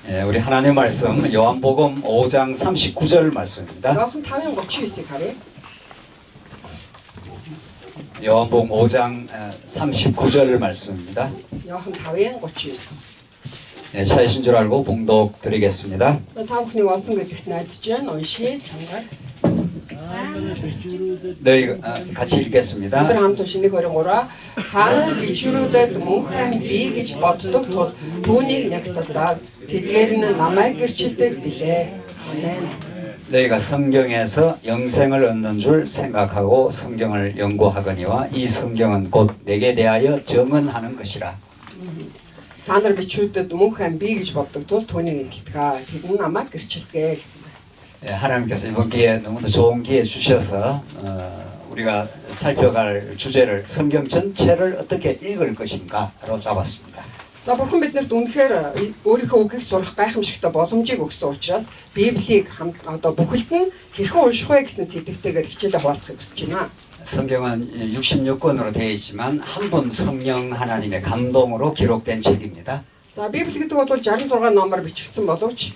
예, 우리 하나님 말씀 요한복음 5장 39절 말씀입니다. Yohan 5:39-ийг харъя. 요한복음 5장 39절 말씀입니다. Yohan 5:39. 예, 찾으신 줄 알고 봉독 드리겠습니다. Та бүхний олсон гэдэгт найдаж байна. Уншия чангаар. 네, 같이 읽겠습니다. Өндөр хамт уншины 23. Хаан ичрүүдэд мөнхэн би гэж боддог тул түүнийг нягталдаг. Тэдгээр нь намайг гэрчилдэг билээ. 아멘. 너희가 성경에서 영생을 얻는 줄 생각하고 성경을 연구하거니와 이 성경은 곧 내게 대하여 증언하는 것이라. Та нар бичрүүдэд мөнхэн би гэж боддог тул түүнийг нягталдаг. Тэд нь намайг гэрчилдэг гэсэн байна. 예, 하나님께서 이번 기회에 너무도 좋은 기회 주셔서 우리가 살펴갈 주제를 성경 전체를 어떻게 읽을 것인가로 잡았습니다. За бурхан биднэрт үнэхээр өөрийнхөө үгийг сурах гайхамшигтай боломжийг өгсөн учраас Библийг хамт одоо бүхэлд нь хэрхэн унших вэ гэсэн сэдвтэйгээр хичээлээ хуваалцахыг хүсэж байна. 성경은 66권으로 되어 있지만 한 분 성령 하나님의 감동으로 기록된 책입니다. За Библи гэдэг бол 66 номоор бичигдсэн боловч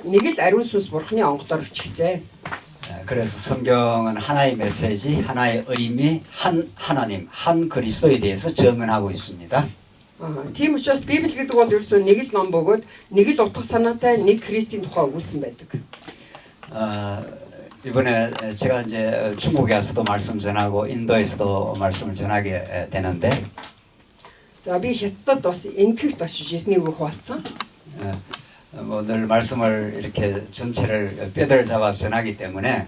нэг л ариун сүнс бурханы онгодоор бичигдсэн. 그래서 성경은 하나의 메시지, 하나의 의미, 한 하나님, 한 그리스도에 대해서 증언하고 있습니다. Тийм учраас Библи гэдэг бол ерөөсөө нэг л ном бөгөөд нэг л утга санаатай нэг Христийн тухай өгүүлсэн байдаг. 이번에 제가 이제 중국에 와서도 말씀 전하고 인도에서도 말씀을 전하게 되는데 За би Хятадд бас энхэгт очиж Есүсний үг хуваалцсан. 뭐 늘 말씀을 이렇게 전체를 뼈대를 잡아서 전하기 때문에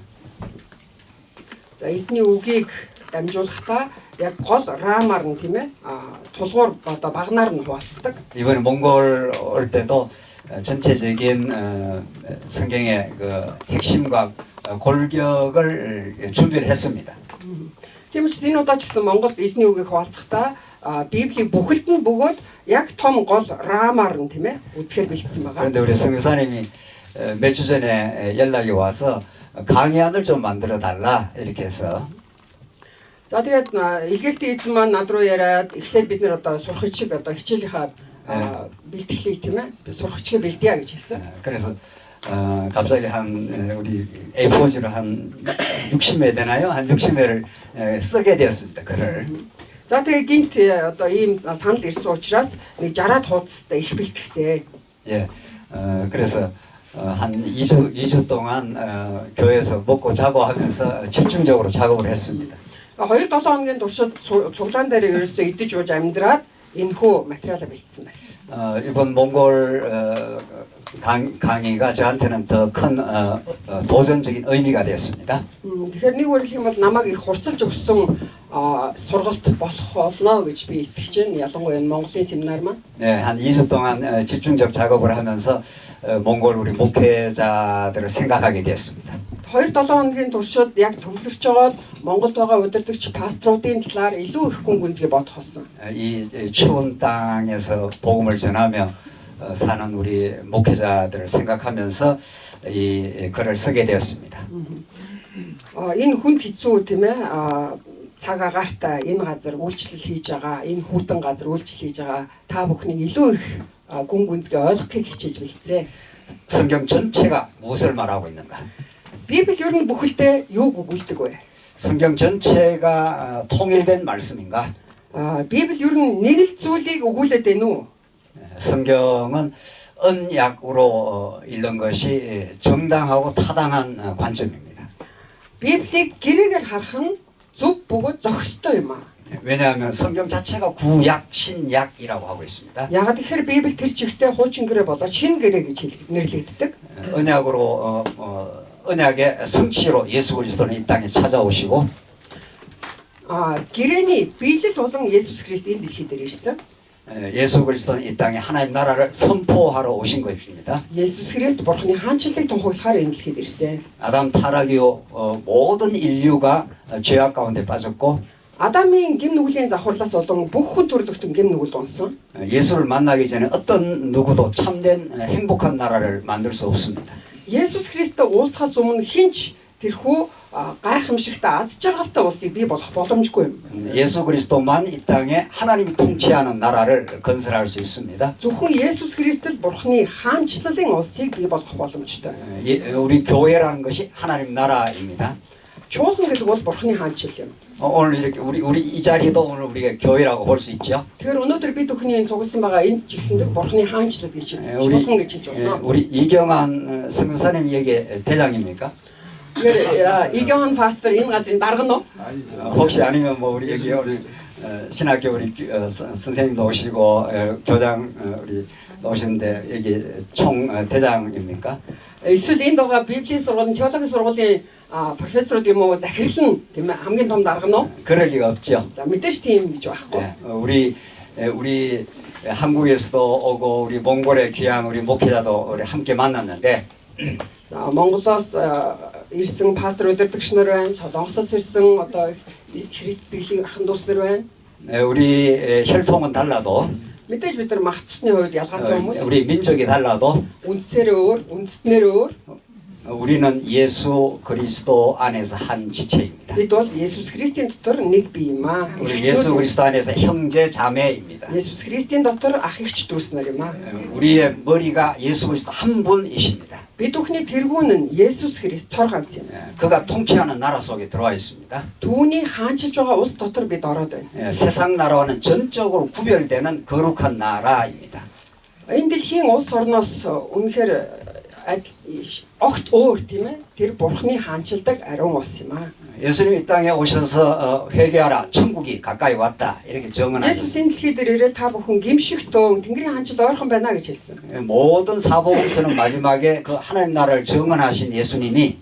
За Есүсний үгийг дамжуулахдаа яг гол рамаар нь тийм ээ тулгуур одоо багнаар нь хуваалцдаг. 이번에 몽골 올 때도 전체적인 성경의 그 핵심과 골격을 준비를 했습니다. Тийм учраас энэ удаа ч гэсэн Монголд Есүсний үгийг хуваалцахдаа Библийг бүхэлд нь бөгөөд яг том гол рамаар нь тийм ээ үзэхээр бэлдсэн байгаа. 그런데 우리 성교사님이 몇 주 전에 연락이 와서 강의안을 좀 만들어 달라 이렇게 해서 За тэгээд илгээлтийн эзэн маань над руу яриад эхлээд бид нэр одоо сурах чиг одоо хичээлийнхаа бэлтгэлийг тийм ээ сурах чигээ бэлдъя гэж хэлсэн. 그래서 갑자기 한 우리 A4지로 한 60회 되나요? 한 60회를 쓰게 되었습니다. 글을. За тэгээд гинт одоо ийм санал ирсэн учраас нэг 60-аад хуудастай их бэлтгэсэн. 예. 그래서 한 2주 동안 교회에서 먹고 자고 하면서 집중적으로 작업을 했습니다. 2-7 хоногийн туршид цуглаан дээр ерөөсөө идэж ууж амьдраад энэхүү материалаа бэлдсэн байна. 이번 몽골 강의가 저한테는 더 큰 도전적인 의미가 되었습니다. Тэгэхээр нэг үгээр хэлэх юм бол намайг их хурцлж өгсөн сургалт болох болно гэж би итгэж байна. Ялангуяа энэ Монголын семинар маань. 네, 한 2주 동안 집중적 작업을 하면서 몽골 우리 목회자들을 생각하게 되었습니다. 2-7 хоногийн туршид яг төвлөрч байгаа Монголд байгаа удирдагч пасторуудын талаар илүү их гүн гүнзгий бодох болсон. 이 추운 땅에서 복음을 전하며 사는 우리 목회자들을 생각하면서 이 글을 쓰게 되었습니다. Энэ хүн хэцүү тийм ээ цаг агаартай энэ газар үйлчлэл хийж байгаа, энэ хүүтэн газар үйлчлэл хийж байгаа та бүхнийг илүү их гүн гүнзгий ойлгохыг хичээж бэлдсэн. 성경 전체가 무엇을 말하고 있는가? Библи ер нь бүхэлдээ юуг өгүүлдэг вэ? 성경 전체가 통일된 말씀인가? Библи ер нь нэг л зүйлийг өгүүлээд байна уу? 성경은 언약으로 읽는 것이 정당하고 타당한 관점입니다. Библийг гэрээгээр харах нь зөв бөгөөд зохистой юм аа. 왜냐하면 성경 자체가 구약, 신약이라고 하고 있습니다. Ягаад гэхээр Библи тэр чигтээ хуучин гэрээ болоод шинэ гэрээ гэж нэрлэгддэг. 언약으로 언약의 성취로 예수 그리스도는 이 땅에 찾아오시고 гэрээний биелэл болон Есүс Христ энэ дэлхий дээр ирсэн. 예수 그리스도는 이 땅에 하나님 나라를 선포하러 오신 것입니다. Есүс Христ бурхны хаанчлалыг тунхаглахаар энэ дэлхийд ирсэн. 아담 타락 이후 모든 인류가 죄악 가운데 빠졌고 Адамын гэм нүглийн завхарлаас болон бүх хүн төрлөختөн гэм нүгэлд унсан. 예수를 만나기 전에 어떤 누구도 참된 행복한 나라를 만들 수 없습니다. Есүс Христтэй уулзахаас өмнө хинч тэрхүү гайхамшигтай аз жаргалтай улсыг бий болгох боломжгүй юм. 예수 그리스도만 이 땅에 하나님이 통치하는 나라를 건설할 수 있습니다. Зөвхөн Есүс Христэл Бурхны хаанчлалын улсыг бий болгох боломжтой. 우리 교회라는 것이 하나님 나라입니다. Чуулган гэдэг бол Бурхны хаанчил юм. 오늘 이렇게 우리 이 자리도 오늘 우리가 교회라고 볼 수 있죠. Тэгэхээр өнөөдөр бид бүхний цугласан байгаа энэ жигсэндээ Бурхны хаанчлал гэж чуулган гэж хэлж байна. 우리 이경환 성사님 여기 대장입니까? Тэгэхээр Игохан пастор энэ газрын дарга нь уу? 혹시 아니면 뭐 우리 여기 우리 신학교 우리 선생님도 오시고 교장 우리 오시는데 여기 총 대장입니까? Эсвэл энд байгаа Библийн сургуулийн теологийн сургуулийн профессорууд юм уу захирлан тийм ээ хамгийн том дарга нь уу? 그럴 리가 없죠. За мэдээж тийм гэж байхгүй. 우리 한국에서도 오고 우리 몽골에 귀한 우리 목회자도 우리 함께 만났는데 За Монголоос ирсэн пастор удирдагч нар байна, Солонгосоос ирсэн одоо христтгэлийн ахын дүүс нар байна. 우리 혈통은 달라도 Мэдээж бид нар мах цусны хувьд ялгаатай хүмүүс. 우리 민족이 달라도 Үндсээр өөр, үндэстнэр өөр. 우리는 예수 그리스도 안에서 한 지체입니다. Бид бол Есүс Христийн дотор нэг бие юм аа. 우리 예수 그리스도 안에서 형제 자매입니다. Есүс Христийн дотор ах эгч дүүс нар юм аа. 우리의 머리가 예수 그리스도 한 분이십니다. Бид бүхний тэргүүн нь Есүс Христ цор ганц юм. 그가 통치하는 나라 속에 들어와 있습니다. Түүний хаанчилж байгаа улс дотор бид ороод байна. 세상 나라와는 전적으로 구별되는 거룩한 나라입니다. Энэ дэлхийн улс орноос үнэхээр огт өөр тийм ээ. Тэр Бурхны хаанчилдаг ариун улс юм аа. 예수님 이 땅에 오셔서 회개하라 천국이 가까이 왔다 이렇게 증언하셨습니다. Есүс энэ дэлхий дээр ирээд та бүхэн гимшигтөө Тэнгэрийн хаанчил ойрхон байна гэж хэлсэн. 모든 사복음서는 마지막에 그 하나님 나라를 증언하신 예수님이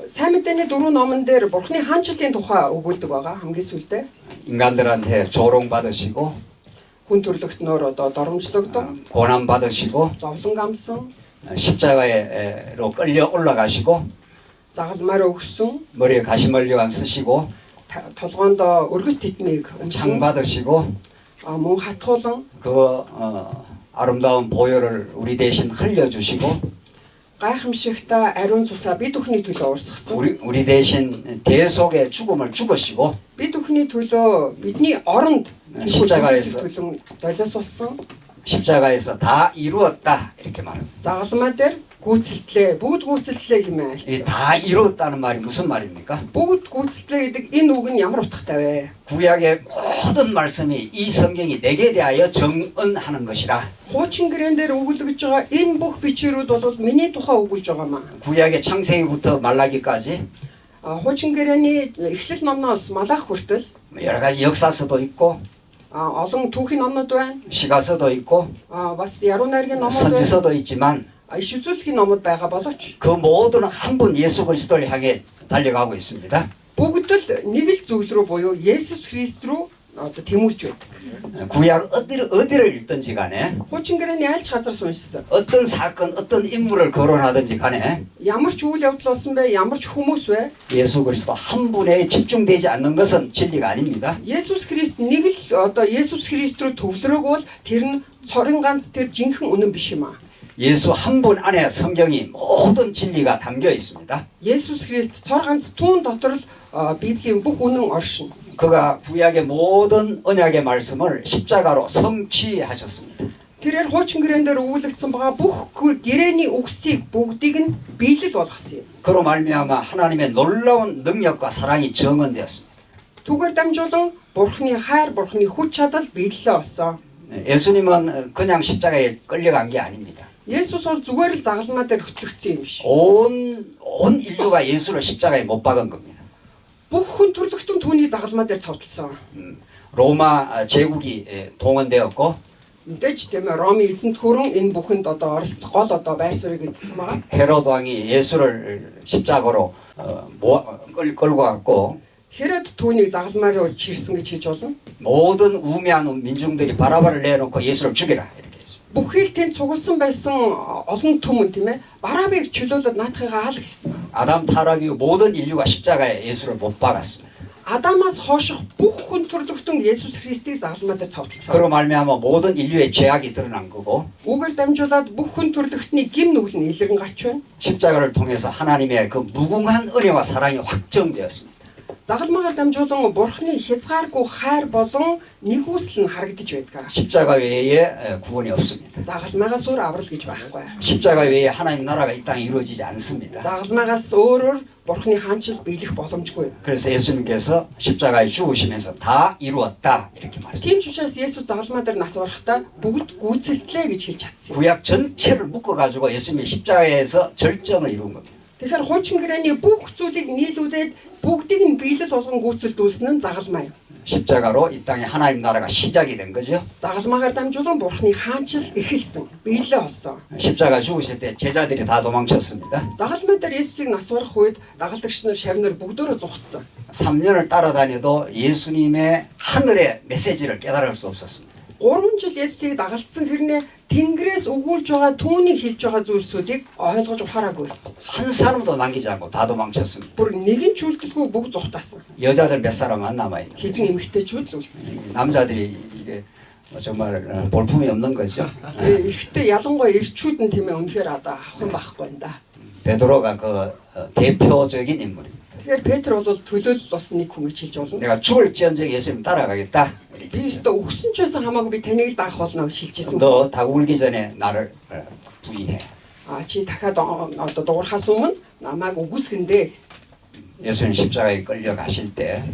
сайн мэдээний дөрвөн номон дээр Бурхны хаанчлалын тухай өгүүлдэг байгаа хамгийн сүүлдээ. 인간들한테 조롱받으시고 Хүн төрлөختнөр одоо доромжлогдсон, 고난 받으시고 зовлон амсан, 십자가로 끌려 올라가시고 загалмаар өгсөн, 머리에 가시멀리관 쓰시고 толгоонд өргөс титмийг 창 받으시고 мөн хатгуулan 그 아름다운 보혈을 우리 대신 흘려주시고 гайхамшигтай ариун цусаа бид бүхний төлөө урсгасан. 우리 대신 대속의 죽음을 죽으시고 Бид бүхний төлөө бидний оронд 십자가에서 төлөн долиосулсан. 십자가에서 다 이루었다 이렇게 말합니다. Загалмаа дээр гүйцэлтлээ, бүгд гүйцэлтлээ хэмээн 이 хэлсэн. 다 이루었다는 말이 무슨 말입니까? Бүгд гүйцэлтлээ гэдэг энэ үг нь ямар утгатай вэ? 구약의 모든 말씀이 이 성경이 내게 대하여 정언하는 것이라. Хуучин гэрэн дээр өгүүлж байгаа энэ бүх бичвэрүүд бол миний тухай өгүүлж байгаамаа. 구약의 창세기부터 말라기까지 Хуучин гэрэний эхлэл номноос Малах хүртэл 여러 가지 역사서도 있고 олон түүхийн номнууд байна. 시가서도 있고 Бас яруу найргийн номууд байна. 선지서도 있지만 Иш үзүүлэхийн номууд байгаа боловч 그 모두는 한 분 예수 그리스도를 향해 달려가고 있습니다. бүгд л нэг л зүйл рүү буюу Есүс Христ рүү одоо тэмүүлж байдаг. 구약 어디를 읽든지 간에 Хуучин гэрэний айлч газар уншсан. 어떤 사건 어떤 인물을 거론하든지 간에 Ямар ч үйл явдал болсон бэ? Ямар ч хүмүүс вэ? 예수 그리스도 한 분에 집중되지 않는 것은 진리가 아닙니다. Есүс Христ нэг л одоо Есүс Христ рүү төвлөрөөгүй бол тэр нь цорын ганц тэр жинхэнэ үнэн биш юм аа. 예수 한 분 안에 성경이 모든 진리가 담겨 있습니다. Есүс Христ цор ганц түүн дотор л Библийн бүх үнэн оршино. 그가 구약의 모든 언약의 말씀을 십자가로 성취하셨습니다. Тэрээр хуучин гэрэн дээр өгүүлэгдсэн байгаа бүх гэрээний үгсийг бүгдийг нь биелэл болгосон юм. 그로 말미암아 하나님의 놀라운 능력과 사랑이 정언되었습니다. Түүгээр дамжуулан Бурхны хайр, Бурхны хүч чадал биелэлээ олсон. 예수님은 그냥 십자가에 끌려간 게 아닙니다. Есүс бол зүгээр л загалмаа дээр хөтлөгдсөн юм биш. 온 인류가 예수를 십자가에 못 박은 겁니다. Бүх хүн төрлөختөн түүний загалмаа дээр цовдлсон. 로마 제국이 동원되었고 Мэдээж тийм ээ Ромын эзэнт хөрөн энэ бүхэнд одоо оролцох гол одоо байр суурийг эзэлсэн байгаа. 헤롯 왕이 예수를 십자가로 끌고 갔고 Херод түүнийг загалмаар руу чирсэн гэж хэлж болно. 모든 우매한 민중들이 바라바를 내놓고 예수를 죽이라 이렇게 했습니다. Бүхий л тэнд цугласан байсан олон түмэн тийм ээ Барабыг чөлөөлөд наатахыгаа аал гэсэн. 아담 타락 이후 모든 인류가 십자가에 예수를 못 박았습니다. Адамаас хойших бүх хүн төрлөختөн Есүс Христийг загалмай дээр цовдлсон. 그로 말미암아 모든 인류의 죄악이 드러난 거고 Үүгээр дамжуулаад бүх хүн төрлөختний гим нүгэл нь илэрэн гарч байна. 십자가를 통해서 하나님의 그 무궁한 은혜와 사랑이 확정되었습니다. Загалмайгаар дамжуулан Бурхны хязгааргүй хайр болон нэгүсэл нь харагдаж байдаг. 십자가 외에 구원이 없습니다. Загалмайгаас өөр аврал гэж байхгүй. 십자가 외에 하나님 나라가 이 땅에 이루어지지 않습니다. Загалмайгаас өөрөөр Бурхны хаанчил биелэх боломжгүй. 그래서 예수님께서 십자가에 죽으시면서 다 이루었다 이렇게 말했습니다. Тийм ч учраас Есүс загалмай дээр нас барахдаа бүгд гүйцэлдлээ гэж хэлж чадсан. 구약 전체를 묶어가지고 예수님이 십자가에서 절정을 이룬 겁니다. Тэгэхээр хуучин гэрээний бүх зүйлийг нийлүүлээд бүгдийг нь биелэл болгон гүйцэлдүүлсэн нь загалмай. 십자가로 이 땅에 하나님 나라가 시작이 된 거죠. Загалмайгаар дамжуулан Бурхны хаанчил эхэлсэн. биелээ олсон. 십자가 죽으실 때 제자들이 다 도망쳤습니다. Загалмай дээр Есүсийг нас барах үед дагалдагч нар шавнар бүгдөө зугтсан. 3년을 따라다녀도 예수님의 하늘의 메시지를 깨달을 수 없었습니다. 3 жил Есүсийг дагалдсан хэрнээ Тэнгэрээс өгүүлж байгаа түүний хэлж байгаа зүйлсүүдийг ойлгож ухаараагүй байсан. 한 사람도 남기지 않고 다 도망쳤습니다. Бүр нэгэн ч үлдэлгүй бүгд зугтаасан. 여자들 몇 사람만 남아있는 Хэдэн эмэгтэйчүүд л үлдсэн. 남자들이 이게 정말 볼품이 없는 거죠. Эрэгтэй ялангуяа эрчүүд нь тийм ээ үнэхээр одоо ахын байхгүй юм да. 베드로가 그 대표적인 인물입니다. Тэгэхээр Петр бол төлөөлөл бас нэг хүн гэж хэлж болно. 내가 죽을지언정 예수님 따라가겠다. Би өөртөө өгсөн ч байсан хамаагүй би таныг л даах болно гэж хэлж ирсэн. 너 다 울기 전에 나를 부인해. Чи дахиад одоо дуурахаас өмнө намайг үгүйсгэндээ гэсэн. 예수님 십자가에 끌려가실 때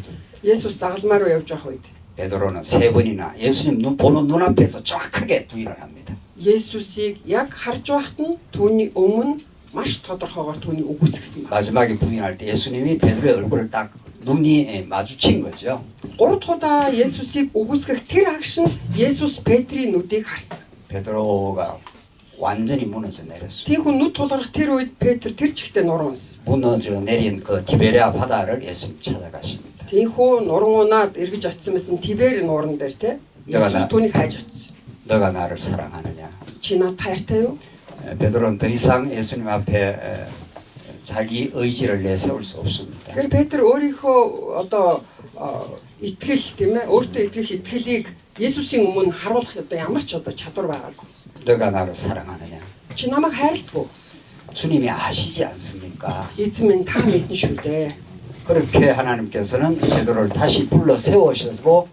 Есүс загалмай руу явж байх үед 베드로는 3번이나 예수님 보는 눈앞에서 정확하게 부인을 합니다. Есүсийг яг харж байхад нь түүний өмнө маш тодорхойгоор түүнийг үгүйсгэсэн байна. 마지막에 부인할 때 예수님이 베드로의 얼굴을 딱 눈이 마주친 거죠. 3 дахь удаа Есүсийг үгүйсгэх тэр агш нь Есүс Петрийн нүдийг харсан. 베드로가 완전히 무너져 내렸어요. Тийхүү нүд тулгарх тэр үед Петр тэр чигтээ нурансан. 무너져 내린 그 디베레아 바다를 예수님 찾아가십니다. Тийхүү нуран унаад эргэж очсон мэсэн Тибер нууран дээр те Есүс түүнийг хайж очсон. 너가 나를 사랑하느냐? Чи надад хайртай юу? 베드로는 더 이상 예수님 앞에 자기 의지를 내세울 수 없습니다. Тэгэхээр Петр өөрийнхөө одоо итгэл тийм ээ өөртөө итгэх итгэлийг Есүсийн өмнө харуулах одоо ямар ч одоо чадвар байгаагүй. 너가 나를 사랑하느냐? Чи намайг хайрладгүй. 주님이 아시지 않습니까? Эзэн минь та мэднэ шүү дээ. 그렇게 하나님께서는 베드로를 다시 불러 세우셔서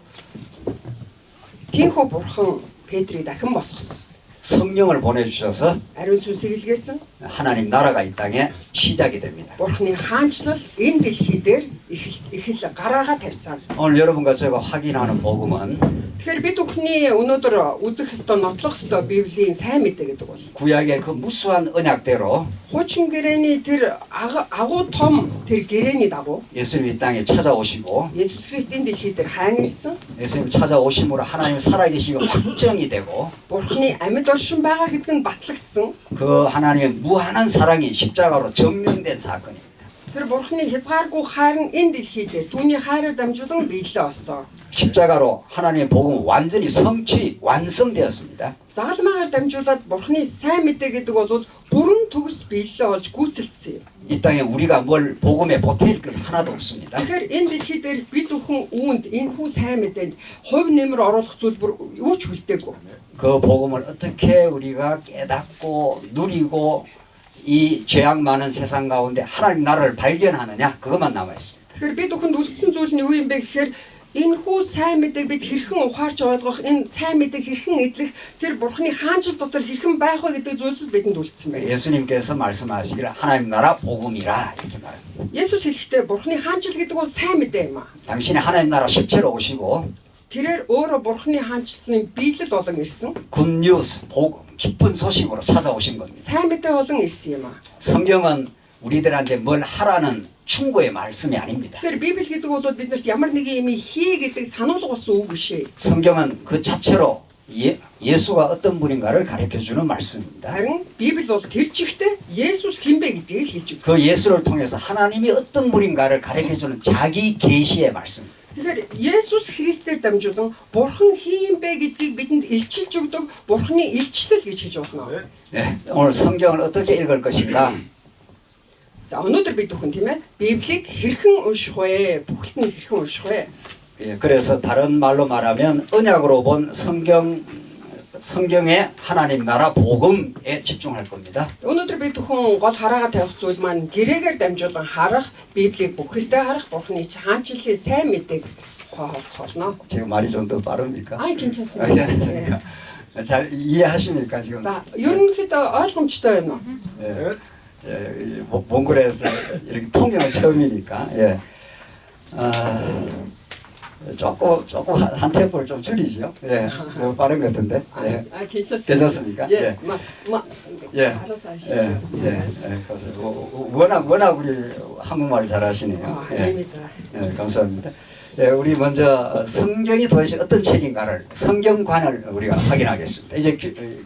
Тийхүү бурхан Петрийг дахин босгосон. 성령을 보내주셔서 Ариун сүнсийг илгээсэн. 하나님 나라가 이 땅에 시작이 됩니다. Бурханы хаанчлал энэ дэлхий дээр эхэл гараагаа тавьсан. 오늘 여러분과 제가 확인하는 복음은 Тэгэхээр бид бүхний өнөөдөр үзэх ёстой, нотлох ёстой Библийн сайн мэдээ гэдэг бол 구약의 그 무수한 언약대로 хуучин гэрээний тэр агуу том тэр гэрээний дагуу 예수님이 이 땅에 찾아오시고 Есүс Христ энэ дэлхий дээр хаан ирсэн. 예수님 찾아오심으로 하나님 살아계심이 확정이 되고 Бурханы амьд оршин байгаа гэдг нь батлагдсан. 그 하나님의 무한한 사랑이 십자가로 증명된 사건입니다. Тэр Бурханы хязгааргүй хайр нь энэ дэлхий дээр түүний хайраар дамжуулан биелээ олсон. 십자가로 하나님의 복음은 완전히 완성되었습니다. Загалмайгаар дамжуулаад Бурханы сайн мэдээ гэдэг бол бүрэн төгс биелээ олж гүйцэлдсэн юм. 이 땅에 우리가 뭘 복음에 보탤 것 하나도 없습니다. Тэгэхээр энэ дэлхий дээр бид бүхэн үүнд энэ хүү сайн мэдээнд хувь нэмэр оруулах зүйлбэр юу ч үлдээгүй. 그 복음을 어떻게 우리가 깨닫고 누리고 이 죄악 많은 세상 가운데 하나님 나라를 발견하느냐 그것만 남아 있습니다. Тэгэхээр бид бүхэнд үлдсэн зүйл нь юу юм бэ гэхээр энэ хүү сайн мэдээг бид хэрхэн ухаарч ойлгох, энэ сайн мэдээг хэрхэн эдлэх, тэр Бурханы хаанчил дотор хэрхэн байх вэ гэдэг зүйл л бидэнд үлдсэн байна. 예수님께서 말씀하시기를 하나님 나라 복음이라 이렇게 말합니다. Есүс хэлэхдээ Бурханы хаанчил гэдэг бол сайн мэдээ юм аа. 당신이 하나님 나라 십체로 오시고 Тэрээр өөрөө Бурханы хаанчлалын биелэл болон ирсэн. 굿뉴스 기쁜 소식으로 찾아오신 겁니다. Сайн мэдээ болон ирсэн юм аа. 성경은 우리들한테 뭘 하라는 충고의 말씀이 아닙니다. Тэгэхээр Библи гэдэг бол биднэрт ямар нэг юм хий гэдэг сануулга болсон үг биш ээ. 성경은 그 자체로 예수가 어떤 분인가를 가르쳐주는 말씀입니다. Харин Библи бол тэр чигтээ Есүс хэн бэ гэдгийг хэлж өгдөг. 그 예수를 통해서 하나님이 어떤 분인가를 가르쳐주는 자기 계시의 말씀입니다. Тэгэхээр Есүс Христээр дамжуулан Бурхан хин бэ гэдгийг бидэнд илчилж өгдөг Бурханы илчлэл гэж хэлж болно. 네, 오늘 성경을 어떻게 읽을 것인가? За өнөөдөр бид бүхэн тийм ээ Библийг хэрхэн унших вэ? Бүхэлд нь хэрхэн унших вэ? 예, 그래서 다른 말로 말하면 언약으로 본 성경의 하나님 나라 복음에 집중할 겁니다. Өнөөдөр бид бүхэн гол хараагаа тавих зүйл маань гэрээгээр дамжуулан харах, Библийг бүхэлдээ харах, Бурхны хаанчлалын сайн мэдээг хаалцах болно. 지금 말이 좀 더 빠릅니까? Аа 아, 괜찮습니다. 괜찮습니까? 잘 이해하십니까 지금? За ерөнхийдөө ойлгомжтой байна уу? 예, 예, 몽골에서 이렇게 통역은 처음이니까 예. 조금 한 템포를 좀 줄이죠. 예, 너무 빠른 것 같은데. 예. 괜찮습니다. 괜찮습니까? 예, 예. 예. 알아서 하시죠. 예, 예, 그래서 워낙 우리 한국말을 잘하시네요. 예, 아닙니다. 예, 감사합니다. 예, 우리 먼저 성경이 도대체 어떤 책인가를 성경관을 우리가 확인하겠습니다. 이제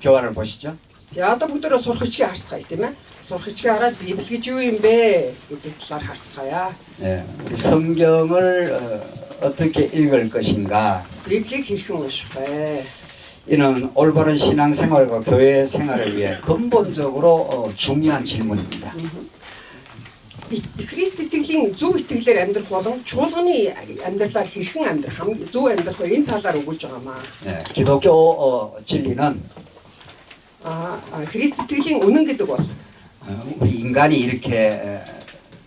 교환을 보시죠. За одоо бүгдөө сурах хичгээ харцгаая тийм ээ. Сурах хичгээ хараад Библи гэж юу юм бэ гэдэг талаар харцгаая. 예, 우리 성경을 어떻게 읽을 것인가? Библийг хэрхэн унших вэ? 이는 올바른 신앙생활과 교회 생활을 위해 근본적으로 중요한 질문입니다. Христ итгэлийн зөв итгэлээр амьдрах болон чуулганы амьдралаар хэрхэн амьдрах хамгийн зөв амьдрах вэ? Энэ талаар өгүүлж байгаамаа. 예, 기독교 진리는 Христ итгэлийн үнэн гэдэг бол 우리 인간이 이렇게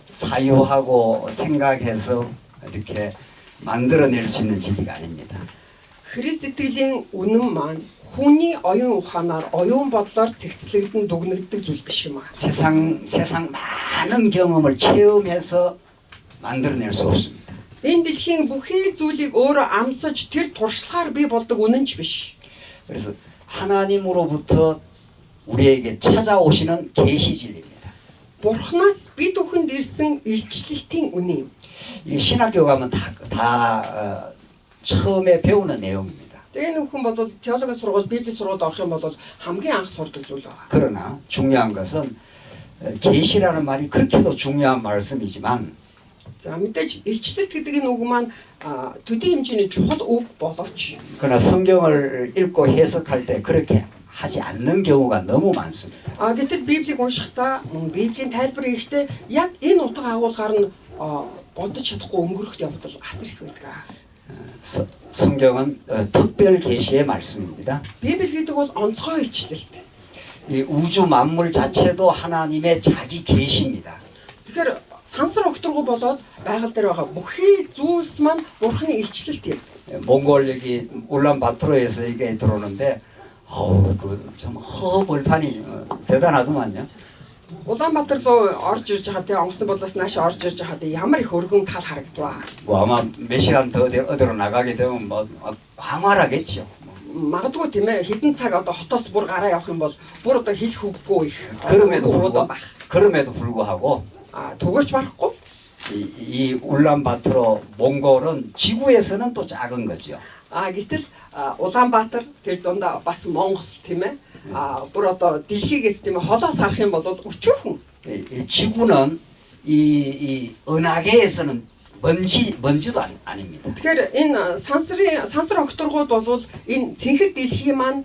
사유하고 생각해서 이렇게 만들어낼 수 있는 진리가 아닙니다. Христ итгэлийн үнэн маань хүний оюун ухаанаар, оюун бодлоор цэгцлэгдэн дүгнэгддэг зүйл биш юм аа. 세상 많은 경험을 체험해서 만들어낼 수 없습니다. Энэ дэлхийн бүхий зүйлийг өөрөө амсаж тэр туршлагаар бий болдог үнэнч биш. 그래서 하나님으로부터 우리에게 찾아오시는 계시 진리입니다. Бурханаас бид бүхэнд ирсэн илчлэлтийн үнэн юм. 이 신학교 가면 다 처음에 배우는 내용입니다. Тэгээ нөхөн бол теологийн сургууль, Библийн сургуульд орох юм бол хамгийн анх сурдаг зүйл байна. 그러나 중요한 것은 계시라는 말이 그렇게도 중요한 말씀이지만 За мэдээж илчлэлт гэдэг энэ үг маань төдий хэмжээний чухал үг боловч 그러나 성경을 읽고 해석할 때 그렇게 하지 않는 경우가 너무 많습니다. гэтэл Библийг уншихдаа Библийн тайлбар хийхдээ яг энэ утга агуулгаар нь бодож чадахгүй өнгөрөх явдал асар их байдаг. 성경은 특별 계시의 말씀입니다. Библи гэдэг бол онцгой илчлэлт. 이 우주 만물 자체도 하나님의 자기 계시입니다. Тэгэхээр сансар огторгоо болоод байгаль дээр байгаа бүхий зүйлс маань Бурханы илчлэлт юм. 몽골 여기 울란바토르에서 이게 들어오는데 그좀 허벌판이 대단하더만요. Улаанбаатар руу орж ирж байгаа тийм онгоцны бодлоос нааш орж ирж байгаа тийм ямар их өргөн тал харагдваа. 뭐 아마 몇 시간 더 어디로 나가게 되면 뭐 광활하겠죠. Магадгүй тийм ээ хэдэн цаг одоо хотоос бүр гараа явах юм бол бүр одоо хэлэх үггүй их. 그럼에도 불구하고 түгэрч барахгүй. 이 울란바토르 몽골은 지구에서는 또 작은 거죠. Гэтэл Улаанбаатар тэр дундаа бас Монгол тийм ээ. бүр одоо дэлхийгээс тийм холоос харах юм бол өчүүхэн. 지구는 이 은하계에서는 먼지도 아닙니다. Тэгэхээр энэ сансар огторгууд бол энэ цэнхэр дэлхий маань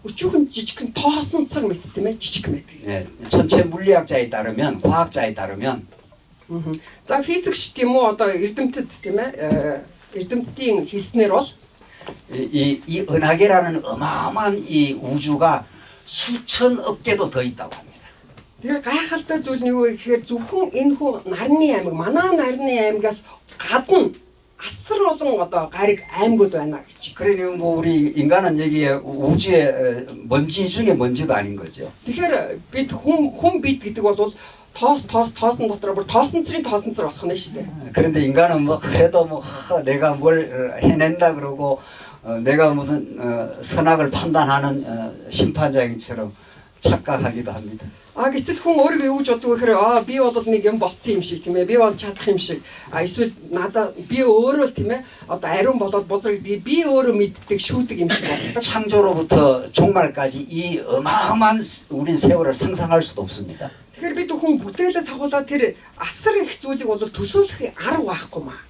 өчүүхэн жижигхэн тоосонцор мэт тийм ээ жижиг мэт. 예, 전체 물리학자에 따르면 과학자에 따르면 За физикч тийм үү одоо эрдэмтэд тийм ээ эрдэмтдийн хэлснээр бол 이 은하계라는 어마어마한 이 우주가 수천억 개도 더 있다고 합니다. Тэгэхээр гайхалтай зүйл нь юу вэ гэхээр зөвхөн энэ хүн нарны аймаг, манай нарны аймагаас гадна асар олон одоо гариг аймагуд байна гэж. 그러니 뭐 우리 인간은 여기에 우주의 먼지 중에 먼지도 아닌 거죠. Тэгэхээр бид хүн бид гэдэг бол тоосон дотор бүр тоосонцрын тоосонцор болох нь шүү дээ. 그런데 인간은 뭐 그래도 뭐 내가 뭘 해낸다 그러고 내가 무슨 선악을 판단하는 심판장처럼 착각하기도 합니다. Гэтэл хүн өөрийгөө юу гэж боддог вэ гэхээр би бол нэг юм болцсон юм шиг тийм ээ би бол чадах юм шиг эсвэл надаа би өөрөө л тийм ээ одоо ариун болоод бузрагдгийг би өөрөө мэддэг шүүдэг юм шиг болдог. 창조로부터 종말까지 이 어마어마한 우린 세월을 상상할 수도 없습니다. Тэгэхээр бид хүн бүтээлээс хавуулаад тэр асар их зүйлийг бол төсөөлөх арга байхгүй маа.